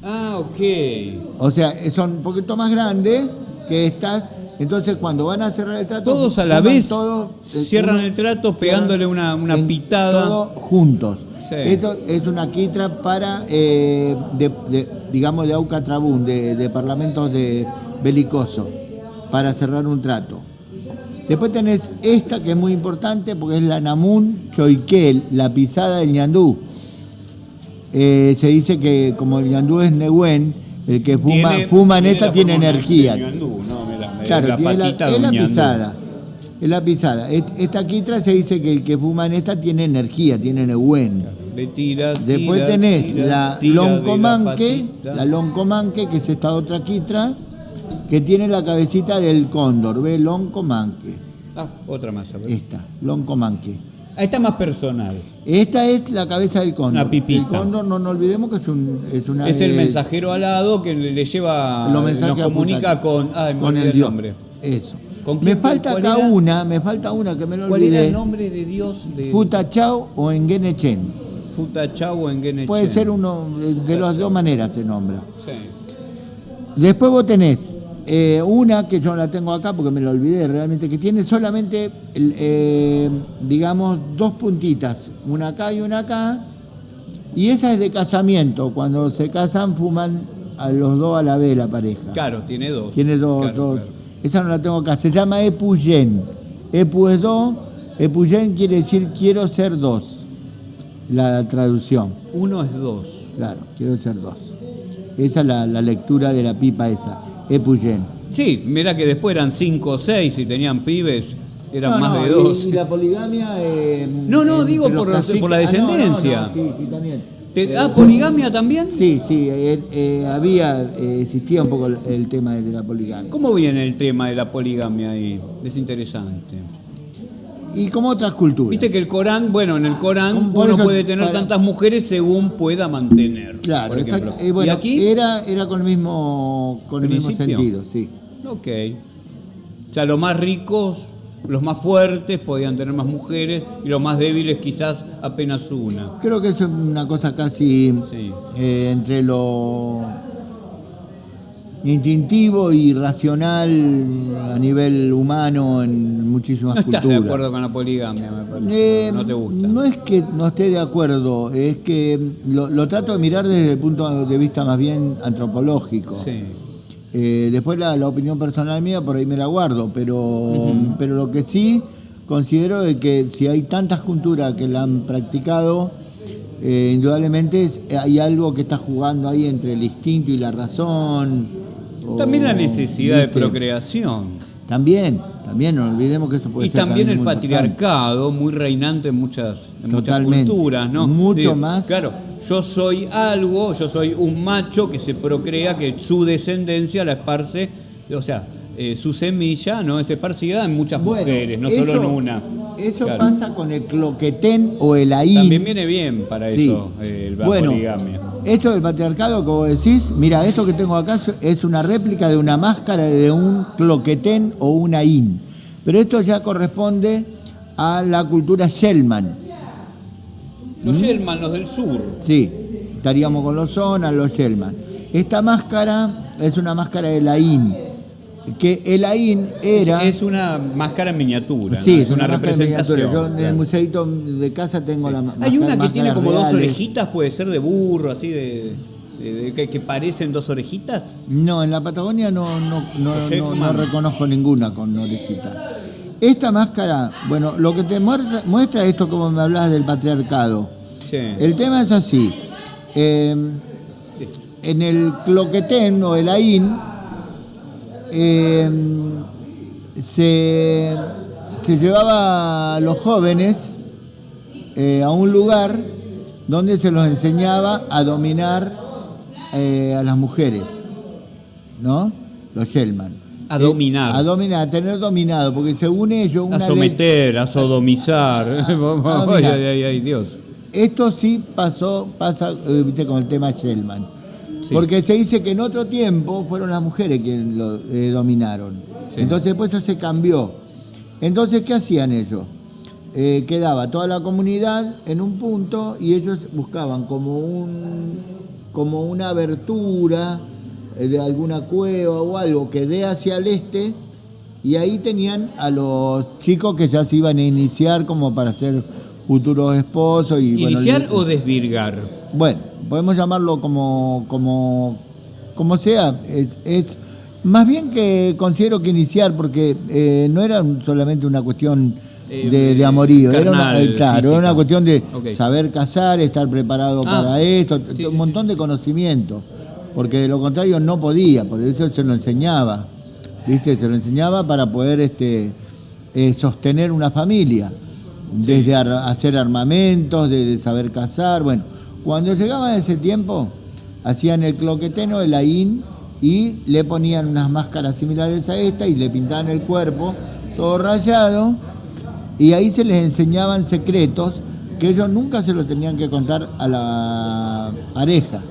Ah, ok. O sea, son un poquito más grandes que estas. Entonces, cuando van a cerrar el trato... Todos a la vez cierran el trato pegándole una pitada. Todos juntos. Sí. Esto es una quitra para, digamos, de Aucatrabún, de parlamentos de belicoso, para cerrar un trato. Después tenés esta que es muy importante porque es la Namun Choiquel, la pisada del ñandú. Se dice que como el ñandú es Nehuen, el que fuma en esta tiene energía. Claro, es la pisada. Es la pisada. Esta quitra se dice que el que fuma en esta tiene energía, tiene Nehuen. Después tenés la loncomanque, que es esta otra quitra, que tiene la cabecita del cóndor, ¿ves? Loncomanque. Otra más. Esta, loncomanque. Esta más personal. Esta es la cabeza del cóndor. Una pipita. El cóndor, no olvidemos que es el mensajero alado que le lleva, nos comunica con el Dios. Nombre. Eso. Me falta una que me lo olvidé. ¿Cuál era el nombre de Dios? Futachao o Engenechen. Futachao o Engenechen. Puede ser uno, de las dos maneras se nombra. Sí. Después vos tenés una que yo la tengo acá porque me la olvidé realmente, que tiene solamente, digamos, dos puntitas, una acá y una acá, y esa es de casamiento. Cuando se casan fuman a los dos a la vez la pareja. Claro, tiene dos. Tiene dos. Claro. Esa no la tengo acá, se llama Epuyen. Epu es dos, Epuyen quiere decir quiero ser dos, la traducción. Uno es dos. Claro, quiero ser dos. Esa es la lectura de la pipa esa, Epuyen. Sí, mira que después eran 5 o 6 y tenían pibes, eran más de 2. Y la poligamia... digo por la descendencia. Sí, también. ¿Poligamia también? Sí, existía un poco el tema de la poligamia. ¿Cómo viene el tema de la poligamia ahí? Es interesante. Y como otras culturas. Viste que el Corán, en el Corán uno puede tener tantas mujeres según pueda mantener. Claro, por ejemplo. ¿Y aquí? Era con el mismo sentido, sí. Ok. O sea, los más ricos, los más fuertes podían tener más mujeres y los más débiles quizás apenas una. Creo que eso es una cosa casi entre lo instintivo y racional a nivel humano en muchísimas culturas. ¿No estás de acuerdo con la poligamia, me parece? ¿No te gusta? No es que no esté de acuerdo, es que lo trato de mirar desde el punto de vista más bien antropológico. Sí. Después la opinión personal mía por ahí me la guardo, pero lo que sí considero es que si hay tantas culturas que la han practicado, indudablemente hay algo que está jugando ahí entre el instinto y la razón. También la necesidad de procreación. También, no olvidemos que eso puede ser. Y también el patriarcado, muy reinante en muchas culturas, ¿no? Mucho más. Claro, yo soy un macho que se procrea, que su descendencia la esparce, o sea, su semilla, ¿no? Es esparcida en muchas mujeres, no solo en una. Eso pasa con el cloquetén o el ahín. También viene bien para eso, la poligamia. Esto del patriarcado que vos decís, mira, esto que tengo acá es una réplica de una máscara de un cloquetén o un ahín. Pero esto ya corresponde a la cultura Shellman. Los Shellman, los del sur. Sí, estaríamos con los Zonas, los Shellman. Esta máscara es una máscara del ahín. Que el ahín era... Es una máscara en miniatura. Sí, ¿no? Es una representación. Yo en el museito de casa tengo la máscara. Hay una que tiene como reales. 2 orejitas, puede ser de burro, así que parecen 2 orejitas. No, en la Patagonia no reconozco ninguna con orejitas. Esta máscara, lo que te muestra esto como me hablas del patriarcado. Sí. El tema es así. En el cloquetén o el ahín, se llevaba a los jóvenes a un lugar donde se los enseñaba a dominar a las mujeres, ¿no? Los Shellman. A dominar. A tener dominado, porque según ellos... A someter, a sodomizar. Ay, Dios. Esto sí pasa viste, con el tema Shellman. Sí. Porque se dice que en otro tiempo fueron las mujeres quienes lo dominaron. Sí. Entonces después eso se cambió. Entonces, ¿qué hacían ellos? Quedaba toda la comunidad en un punto y ellos buscaban como una abertura de alguna cueva o algo que dé hacia el este, y ahí tenían a los chicos que ya se iban a iniciar como para ser futuros esposos. ¿Iniciar o desvirgar? Bueno, podemos llamarlo como sea. Más bien que considero que iniciar, porque no era solamente una cuestión de amorío, carnal, era una cuestión de Okay. saber cazar, estar preparado para esto, Sí, un sí, montón de conocimiento, porque de lo contrario no podía, por eso se lo enseñaba, ¿viste? Se lo enseñaba para poder sostener una familia, desde hacer armamentos, de saber cazar. Bueno, cuando llegaba ese tiempo, hacían el cloqueteno, el ahín, y le ponían unas máscaras similares a esta y le pintaban el cuerpo todo rayado, y ahí se les enseñaban secretos que ellos nunca se lo tenían que contar a la pareja.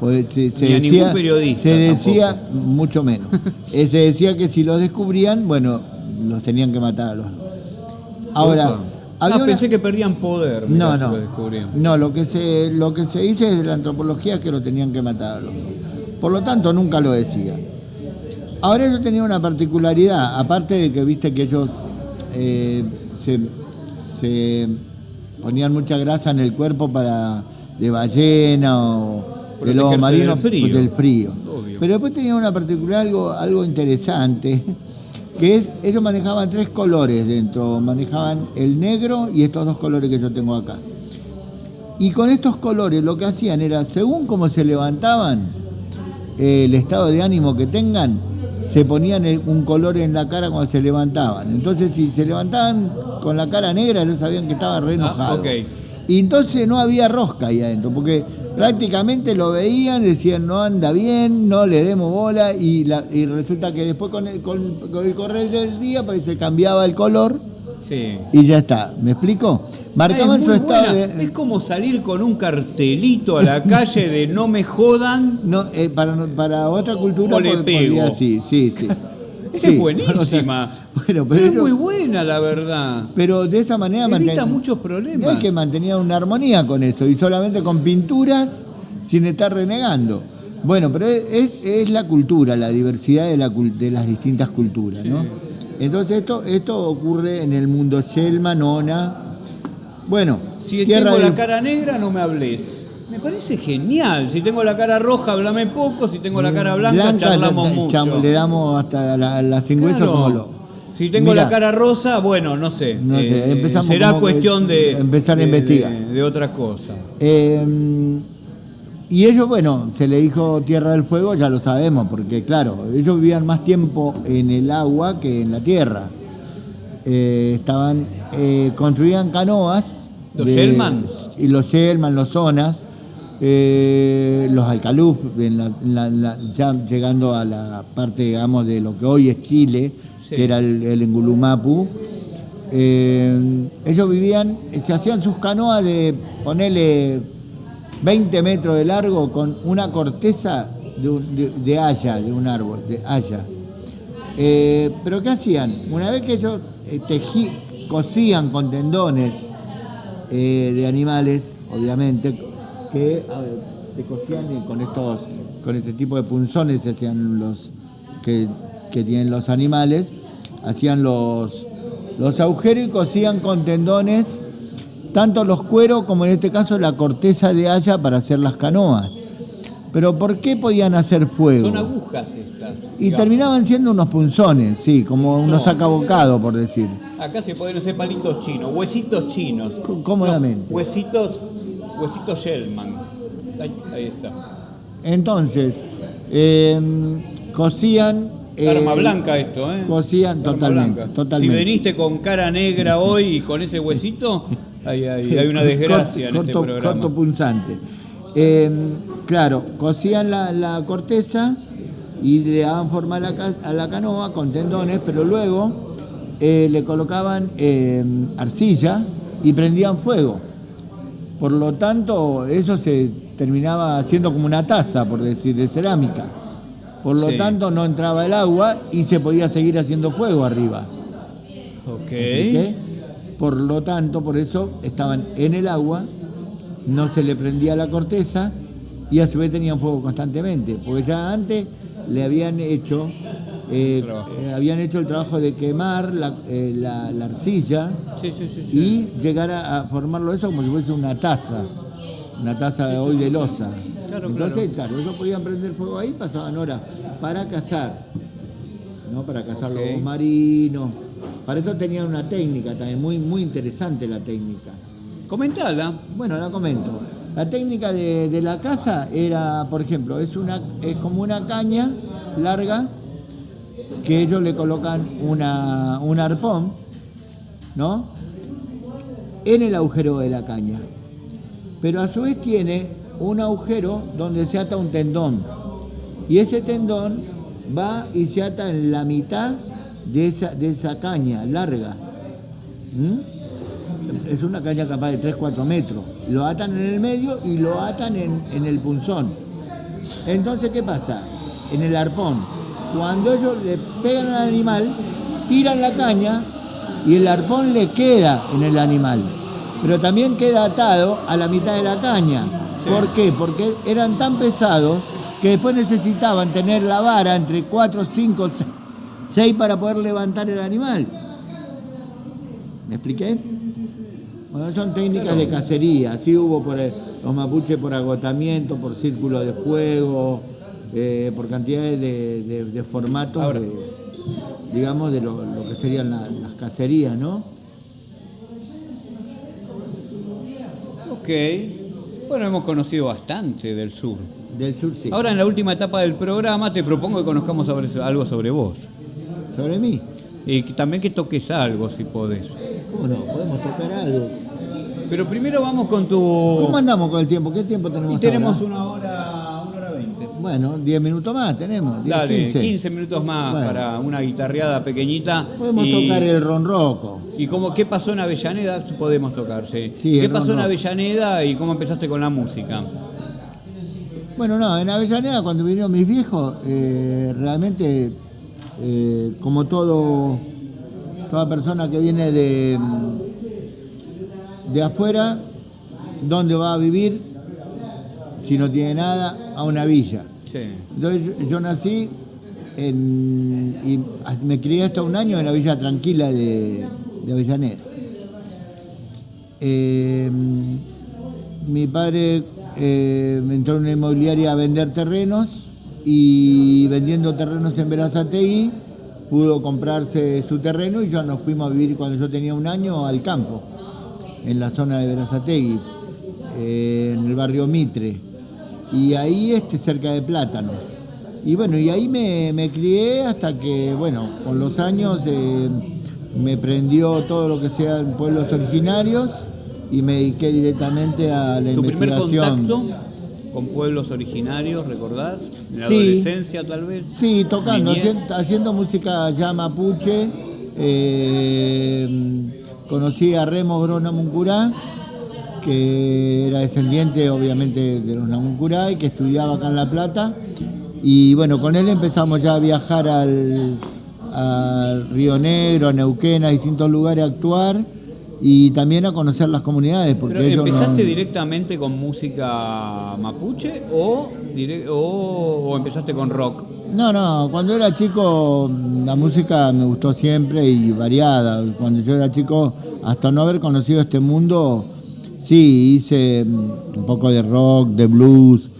Pues se Ni a ningún periodista se decía, tampoco. mucho menos, se decía que si los descubrían, bueno, los tenían que matar a los dos. Ahora, pensé que perdían poder. No, si no. lo descubrían. No, lo que se dice desde la antropología es que lo tenían que matar a los dos. Por lo tanto, nunca lo decían. Ahora ellos tenían una particularidad, aparte de que viste que ellos se ponían mucha grasa en el cuerpo de ballena o de lobo marino del frío. Obvio. Pero después tenían una particularidad, algo interesante, que es, ellos manejaban 3 colores dentro, manejaban el negro y estos 2 colores que yo tengo acá. Y con estos colores lo que hacían era, según cómo se levantaban, el estado de ánimo que tengan, se ponían un color en la cara cuando se levantaban. Entonces, si se levantaban con la cara negra, ya sabían que estaban re enojados. Okay. Y entonces no había rosca ahí adentro, porque prácticamente lo veían, decían no anda bien, no le demos bola, y resulta que después con el correr del día pues, se cambiaba el color. Sí. Y ya está, ¿me explico? Marcaban Es su muy estado buena. Es como salir con un cartelito a la calle de no me jodan. No, para otra cultura O le pego. podría, sí. Es buenísima. Bueno, pero es ellos, muy buena, la verdad. pero de esa manera Evita muchos problemas. es que mantenían una armonía con eso, y solamente con pinturas, sin estar renegando. Bueno, pero es la cultura, la diversidad de las distintas culturas, ¿no? Entonces esto ocurre en el mundo Shelma, Nona. Bueno, si tengo la cara negra, no me hables. Me parece genial. Si tengo la cara roja, háblame poco. Si tengo la cara blanca charlamos mucho. Le damos hasta la cingüesa, Claro. como lo... Si tengo Mirá, la cara rosa, bueno, no sé. empezamos será como cuestión de empezar a investigar. De otra cosa. Y ellos, bueno, se le dijo Tierra del Fuego, ya lo sabemos, porque claro, ellos vivían más tiempo en el agua que en la tierra. Construían canoas. ¿Los Shellman? Y los Shellman, los Zonas, los Alcaluf, ya llegando a la parte, digamos, de lo que hoy es Chile, Sí. que era el Engulumapu. Ellos vivían, se hacían sus canoas de, ponerle 20 metros de largo con una corteza de haya, de un árbol, de haya. Pero ¿qué hacían? Una vez que ellos cosían con tendones de animales, obviamente, que se cosían con este tipo de punzones, se hacían los que tienen los animales, hacían los agujeros y cosían con tendones tanto los cueros como en este caso la corteza de haya para hacer las canoas. Pero ¿por qué podían hacer fuego? Son agujas estas. Y digamos. terminaban siendo unos punzones, sí, como unos sacabocados, por decir. Acá se pueden hacer palitos chinos, huesitos chinos. Cómodamente. No, huesitos Shellman. Ahí está. Entonces, cosían... Arma blanca esto, ¿eh? Cosían Arma totalmente, blanca. totalmente. Si veniste con cara negra hoy y con ese huesito, hay una desgracia en este programa. Corto punzante. Claro, cosían la corteza y le daban forma a la canoa con tendones, pero luego le colocaban arcilla y prendían fuego. Por lo tanto, eso se terminaba haciendo como una taza, por decir, de cerámica. Por lo tanto, no entraba el agua y se podía seguir haciendo fuego arriba. Ok. Por lo tanto, por eso estaban en el agua, no se le prendía la corteza y a su vez tenían fuego constantemente, porque ya antes le habían hecho el trabajo de quemar la arcilla Sí. y llegar a formarlo eso como si fuese una taza de hoy de loza. Claro, Entonces, claro, ellos podían prender fuego ahí, pasaban horas para cazar, ¿no? Para cazar Ok. lobos marinos. Para eso tenían una técnica también, muy, muy interesante la técnica. Comentala. Bueno, la comento. La técnica de la caza era, por ejemplo, es como una caña larga que ellos le colocan un arpón, ¿no? En el agujero de la caña. Pero a su vez tiene un agujero donde se ata un tendón. Y ese tendón va y se ata en la mitad de esa caña larga. Es una caña capaz de 3-4 metros. Lo atan en el medio y lo atan en el punzón. Entonces, ¿qué pasa? En el arpón, cuando ellos le pegan al animal, tiran la caña y el arpón le queda en el animal. Pero también queda atado a la mitad de la caña. ¿Por qué? Porque eran tan pesados que después necesitaban tener la vara entre 4, 5, 6 para poder levantar el animal. ¿Me expliqué? Bueno, son técnicas de cacería. Así hubo los mapuches por agotamiento, por círculo de fuego, por cantidades de formatos, Ahora, digamos, de lo que serían las cacerías, ¿no? Ok. Bueno, hemos conocido bastante del sur. Del sur, sí. Ahora, en la última etapa del programa, te propongo que conozcamos algo sobre vos. ¿Sobre mí? Y también que toques algo, si podés. ¿Cómo no? Podemos tocar algo. Pero primero vamos con tu... ¿Cómo andamos con el tiempo? ¿Qué tiempo tenemos Y tenemos ahora? una hora 20. Bueno, 10 minutos más tenemos. 10, Dale, 15 minutos más Bueno. para una guitarreada pequeñita. Podemos tocar el ronroco. ¿Y qué pasó en Avellaneda? Podemos tocar, sí. Sí, ¿Qué el pasó en ronroco. Avellaneda y cómo empezaste con la música? Bueno, no, en Avellaneda cuando vinieron mis viejos, realmente, como toda persona que viene de afuera, ¿dónde va a vivir si no tiene nada? A una villa. Sí. Entonces yo nací y me crié hasta un año en la villa tranquila de Avellaneda. Mi padre entró en una inmobiliaria a vender terrenos y vendiendo terrenos en Berazategui pudo comprarse su terreno y ya nos fuimos a vivir cuando yo tenía un año al campo, en la zona de Berazategui, en el barrio Mitre, y ahí cerca de Plátanos. Y bueno, y ahí me crié hasta que, bueno, con los años me prendió todo lo que sean pueblos originarios y me dediqué directamente a la ¿Tu primer investigación. contacto con pueblos originarios, recordás? ¿En la Sí. adolescencia, tal vez? Sí, tocando, ¿Niñez? haciendo música ya mapuche. Conocí a Remo Gro Namuncurá, que era descendiente obviamente de los Namuncurá y que estudiaba acá en La Plata. Y bueno, con él empezamos ya a viajar al Río Negro, a Neuquén, a distintos lugares a actuar y también a conocer las comunidades. Porque ¿Pero ellos empezaste no- directamente con música mapuche o empezaste con rock? No, cuando era chico la música me gustó siempre y variada. Cuando yo era chico, hasta no haber conocido este mundo, sí, hice un poco de rock, de blues,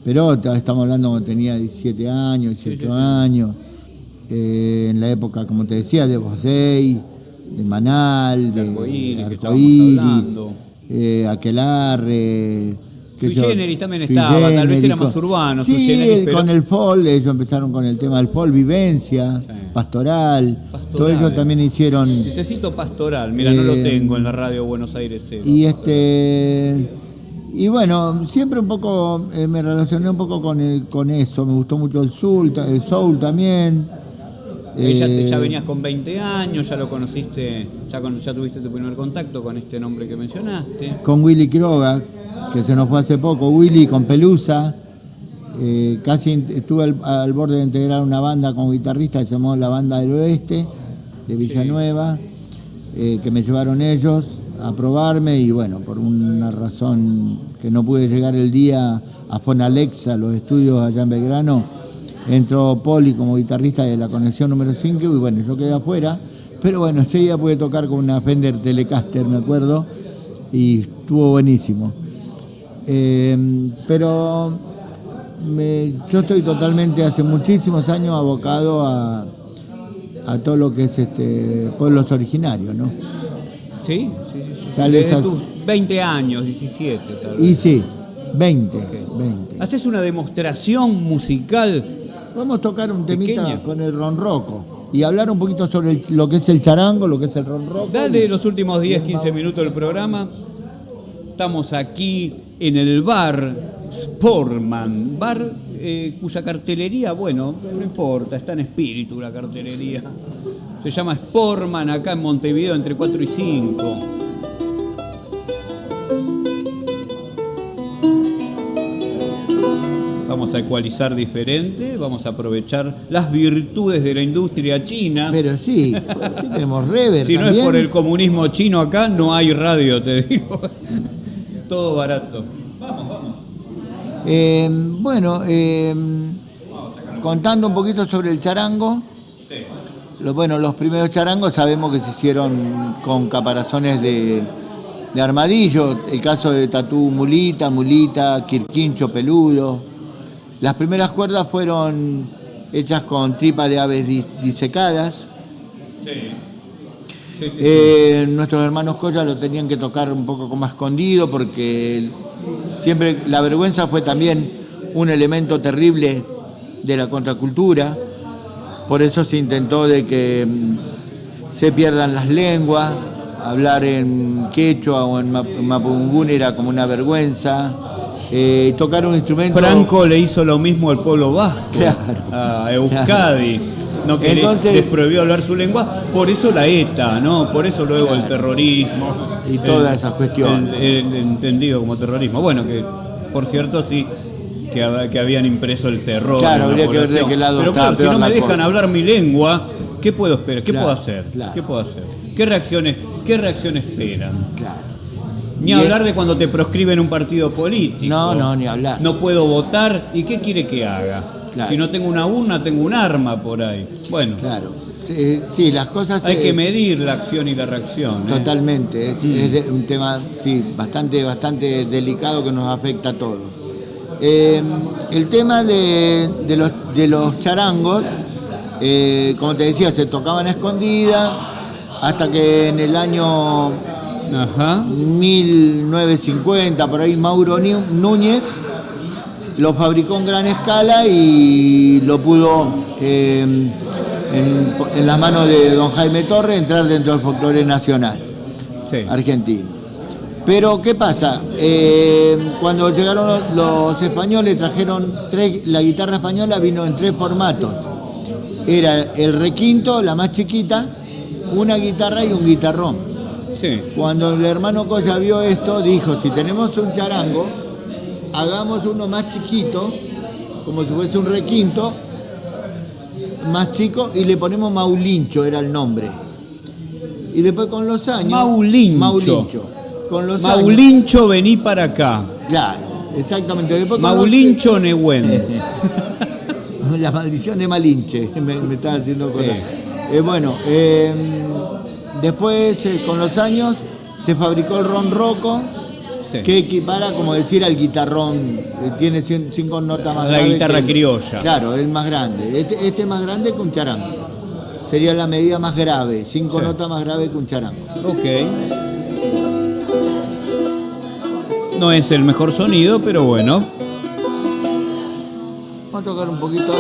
pero estamos hablando cuando tenía 17 años, 18 Sí. años, en la época, como te decía, de Bosey, de Manal, De de Arcoíris, que Arcoíris, estábamos hablando. Aquelarre. Sui qué sé yo, Generis también Sui estaba, tal vez Generis, era más urbano, Sí, Sui Generis, pero- con el folk, ellos empezaron con el tema del folk, Vivencia, Sí. Pastoral, Pastoral. todos ellos también hicieron. Necesito pastoral, mira, no lo Eh, tengo en la radio Buenos Aires Cero. Y bueno, siempre un poco me relacioné un poco con eso, me gustó mucho el soul también. Ya venías con 20 años, ya lo conociste, ya tuviste tu primer contacto con este nombre que mencionaste. Con Willy Quiroga, que se nos fue hace poco, Willy con Pelusa. Casi estuve al borde de integrar una banda como guitarrista que se llamó La Banda del Oeste, de Villanueva, que me llevaron ellos a probarme y bueno, por una razón que no pude llegar el día a Fonalexa, los estudios allá en Belgrano, entró Poli como guitarrista de la conexión número 5 y bueno, yo quedé afuera, pero bueno, ese día pude tocar con una Fender Telecaster, me acuerdo, y estuvo buenísimo. Pero yo estoy totalmente, hace muchísimos años, abocado a todo lo que es pueblos originarios, ¿no? ¿Sí? Desde tus 20 años, 17 tal vez. Y sí, 20, Okay. 20. ¿Haces una demostración musical? Vamos a tocar un temita Pequeña. con el ronroco y hablar un poquito sobre lo que es el charango, lo que es el ronroco. Dale los últimos 10, 15 minutos del programa. Estamos aquí en el bar Sportman, bar cuya cartelería, bueno, no importa, está en espíritu la cartelería. Se llama Sportman, acá en Montevideo, entre 4 y 5. Vamos a ecualizar diferente, vamos a aprovechar las virtudes de la industria china. Pero sí, ¿qué tenemos? Rever Si no también. es por el comunismo chino acá, no hay radio, te digo. Todo barato. Bueno, contando un poquito sobre el charango. Sí. Los primeros charangos sabemos que se hicieron con caparazones de armadillo. El caso de Tatú Mulita, Quirquincho Peludo. Las primeras cuerdas fueron hechas con tripas de aves disecadas. Sí. Nuestros hermanos Colla lo tenían que tocar un poco como escondido porque siempre la vergüenza fue también un elemento terrible de la contracultura. Por eso se intentó de que se pierdan las lenguas. Hablar en quechua o en mapudungún era como una vergüenza. Tocar un instrumento... Franco le hizo lo mismo al pueblo vasco, Claro. a Euskadi. No quería, Entonces- les prohibió hablar su lengua, por eso la ETA, ¿no? Por eso luego el terrorismo. Y todas esas cuestiones. El entendido como terrorismo. Bueno, que por cierto sí, que habían impreso el terror. Claro, en la habría que ver de población. qué lado Pero estaba claro, si peor no me la dejan cosa. hablar mi lengua, ¿qué puedo esperar? ¿Qué Claro, puedo hacer? claro. ¿Qué puedo hacer? ¿Qué reacciones esperan? Claro. Ni Y hablar de cuando te proscriben un partido político. No, ni hablar. No puedo votar. ¿Y qué quiere que haga? Claro. Si no tengo una urna, tengo un arma por ahí. Bueno, Claro. Sí, las cosas... hay que medir la acción y la reacción. ¿eh? Totalmente, es un tema bastante delicado que nos afecta a todos. El tema de los charangos, como te decía, se tocaban a escondida hasta que en el año Ajá. 1950, por ahí Mauro Núñez lo fabricó en gran escala y lo pudo en las manos de don Jaime Torres entrar dentro del folclore nacional Sí. argentino. Pero ¿qué pasa? Cuando llegaron los españoles trajeron la guitarra española vino en 3 formatos. Era el requinto, la más chiquita, una guitarra y un guitarrón. Sí. Cuando el hermano Colla vio esto, dijo, si tenemos un charango, hagamos uno más chiquito, como si fuese un requinto, más chico, y le ponemos Maulincho, era el nombre. Y después con los años... Maulincho. Con los años... Maulincho, vení para acá. Claro, exactamente. Después con Maulincho Nehuen. La maldición de Malinche, me está haciendo acordar. Sí. Después, con los años, se fabricó el ronroco, Sí. que equipara, como decir, al guitarrón. Tiene 5 notas más La graves guitarra que criolla. Claro, el más grande. Este es más grande que un charango. Sería la medida más grave, 5 Sí. notas más graves que un charango. Ok. No es el mejor sonido, pero bueno. Vamos a tocar un poquito.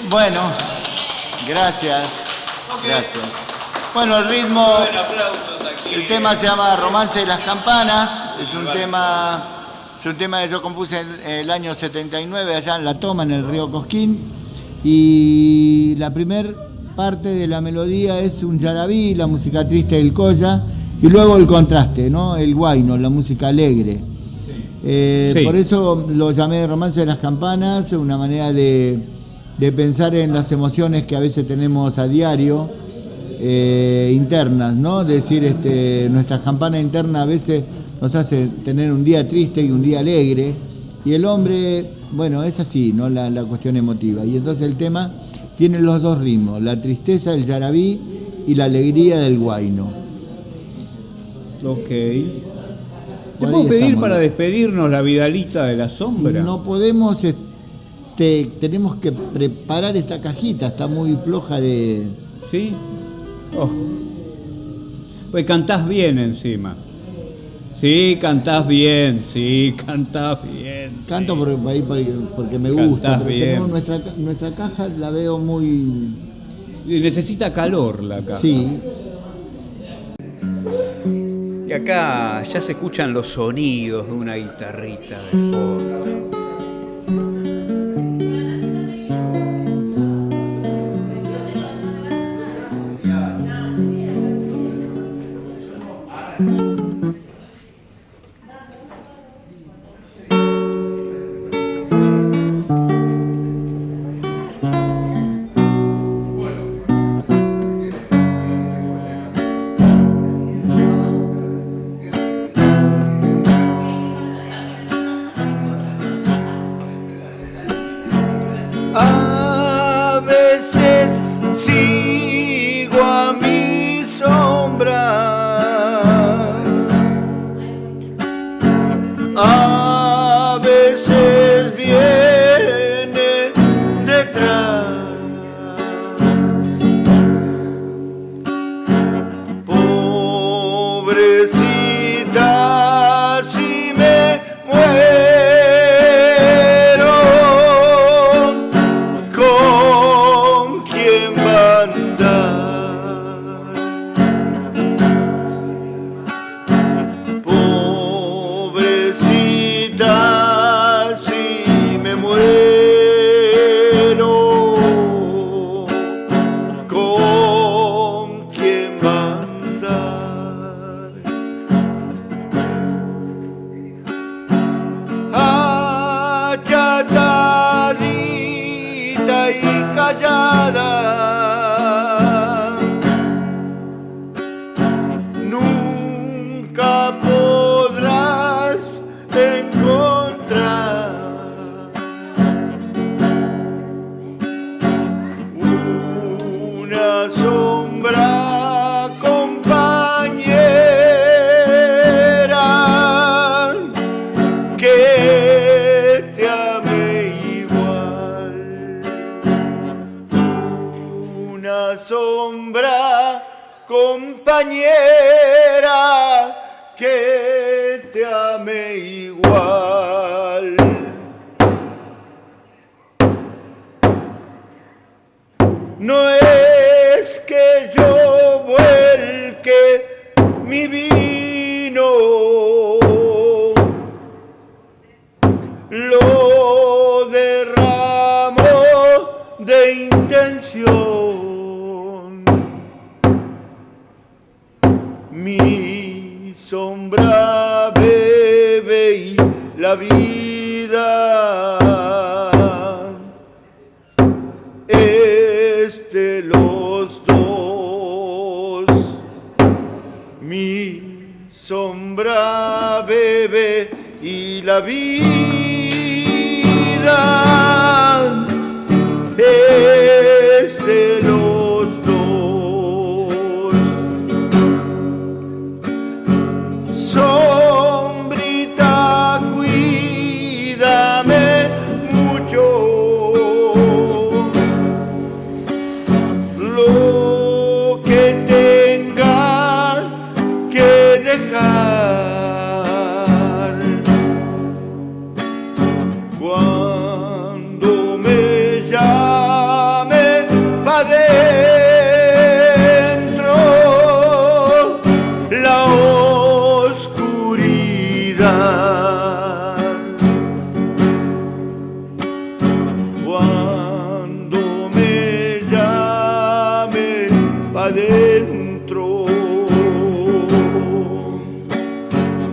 Bueno, gracias. Gracias. Bueno, el ritmo, el tema se llama Romance de las Campanas, es un tema que yo compuse en el año 79 allá en La Toma, en el río Cosquín, y la primer parte de la melodía es un yarabí, la música triste del colla, y luego el contraste, ¿no? El huayno, la música alegre. Sí. Por eso lo llamé Romance de las Campanas, una manera de pensar en las emociones que a veces tenemos a diario, internas, ¿no? Decir, nuestra campana interna a veces nos hace tener un día triste y un día alegre, y el hombre, bueno, es así, ¿no? La cuestión emotiva. Y entonces el tema tiene los dos ritmos, la tristeza del yarabí y la alegría del huayno. Ok. ¿Te puedo pedir para despedirnos la Vidalita de la Sombra? No podemos, tenemos que preparar esta cajita, está muy floja de... ¿Sí? Oh. Pues cantás bien encima. Sí, cantás bien, sí, cantás bien. Canto sí. porque me gusta. Cantás bien. Nuestra caja la veo muy... Necesita calor la caja. Sí. Y acá ya se escuchan los sonidos de una guitarrita de fondo. A veces sigo a mi sombra, a veces viene detrás. Pobrecita, si me muero, ¿con quién va a andar? Pobrecita, si me muero, ¿con quién va a andar? Achatadita y callada, nunca podrás encontrar una sombra compañera que te ame igual. Una sombra compañera que te ame igual. No es que yo vuelque mi vino, lo derramo de intención. Mi sombra bebe y la vida es de los dos. Mi sombra bebe y la vida es de los dos. Sombrita, cuídame mucho, lo que tenga que dejar.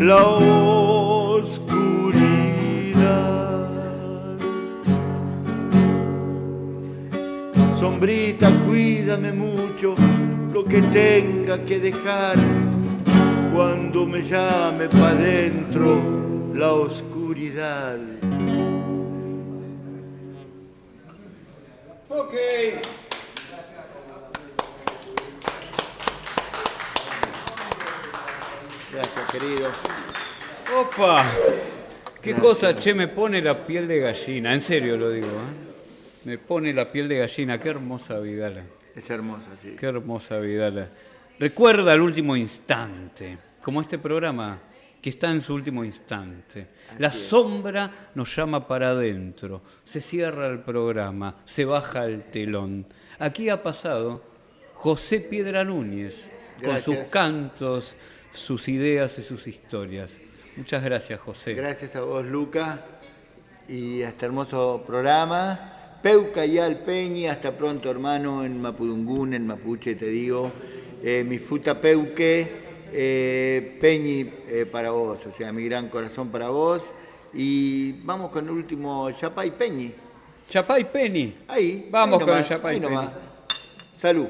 la oscuridad. Sombrita, cuídame mucho lo que tenga que dejar cuando me llame pa' dentro la oscuridad. Ok. Gracias, querido. Opa. Qué Gracias. cosa, che, me pone la piel de gallina. En serio lo digo, ¿eh? Me pone la piel de gallina. Qué hermosa Vidala. Es hermosa, sí. Qué hermosa Vidala. Recuerda el último instante, como este programa que está en su último instante. La sombra nos llama para adentro, se cierra el programa, se baja el telón. Aquí ha pasado José Piedra Núñez, con sus Gracias. cantos, sus ideas y sus historias. Muchas gracias, José. Gracias a vos, Luca, y a este hermoso programa. Peuca y Alpeñi, hasta pronto, hermano, en Mapudungún, en Mapuche, te digo. Mi futa Peuque, Peñi para vos, o sea, mi gran corazón para vos. Y vamos con el último, Chapay Peñi. Chapay Penny. Ahí. Vamos ahí con el nomás, Chapay ahí Penny. nomás. Salud.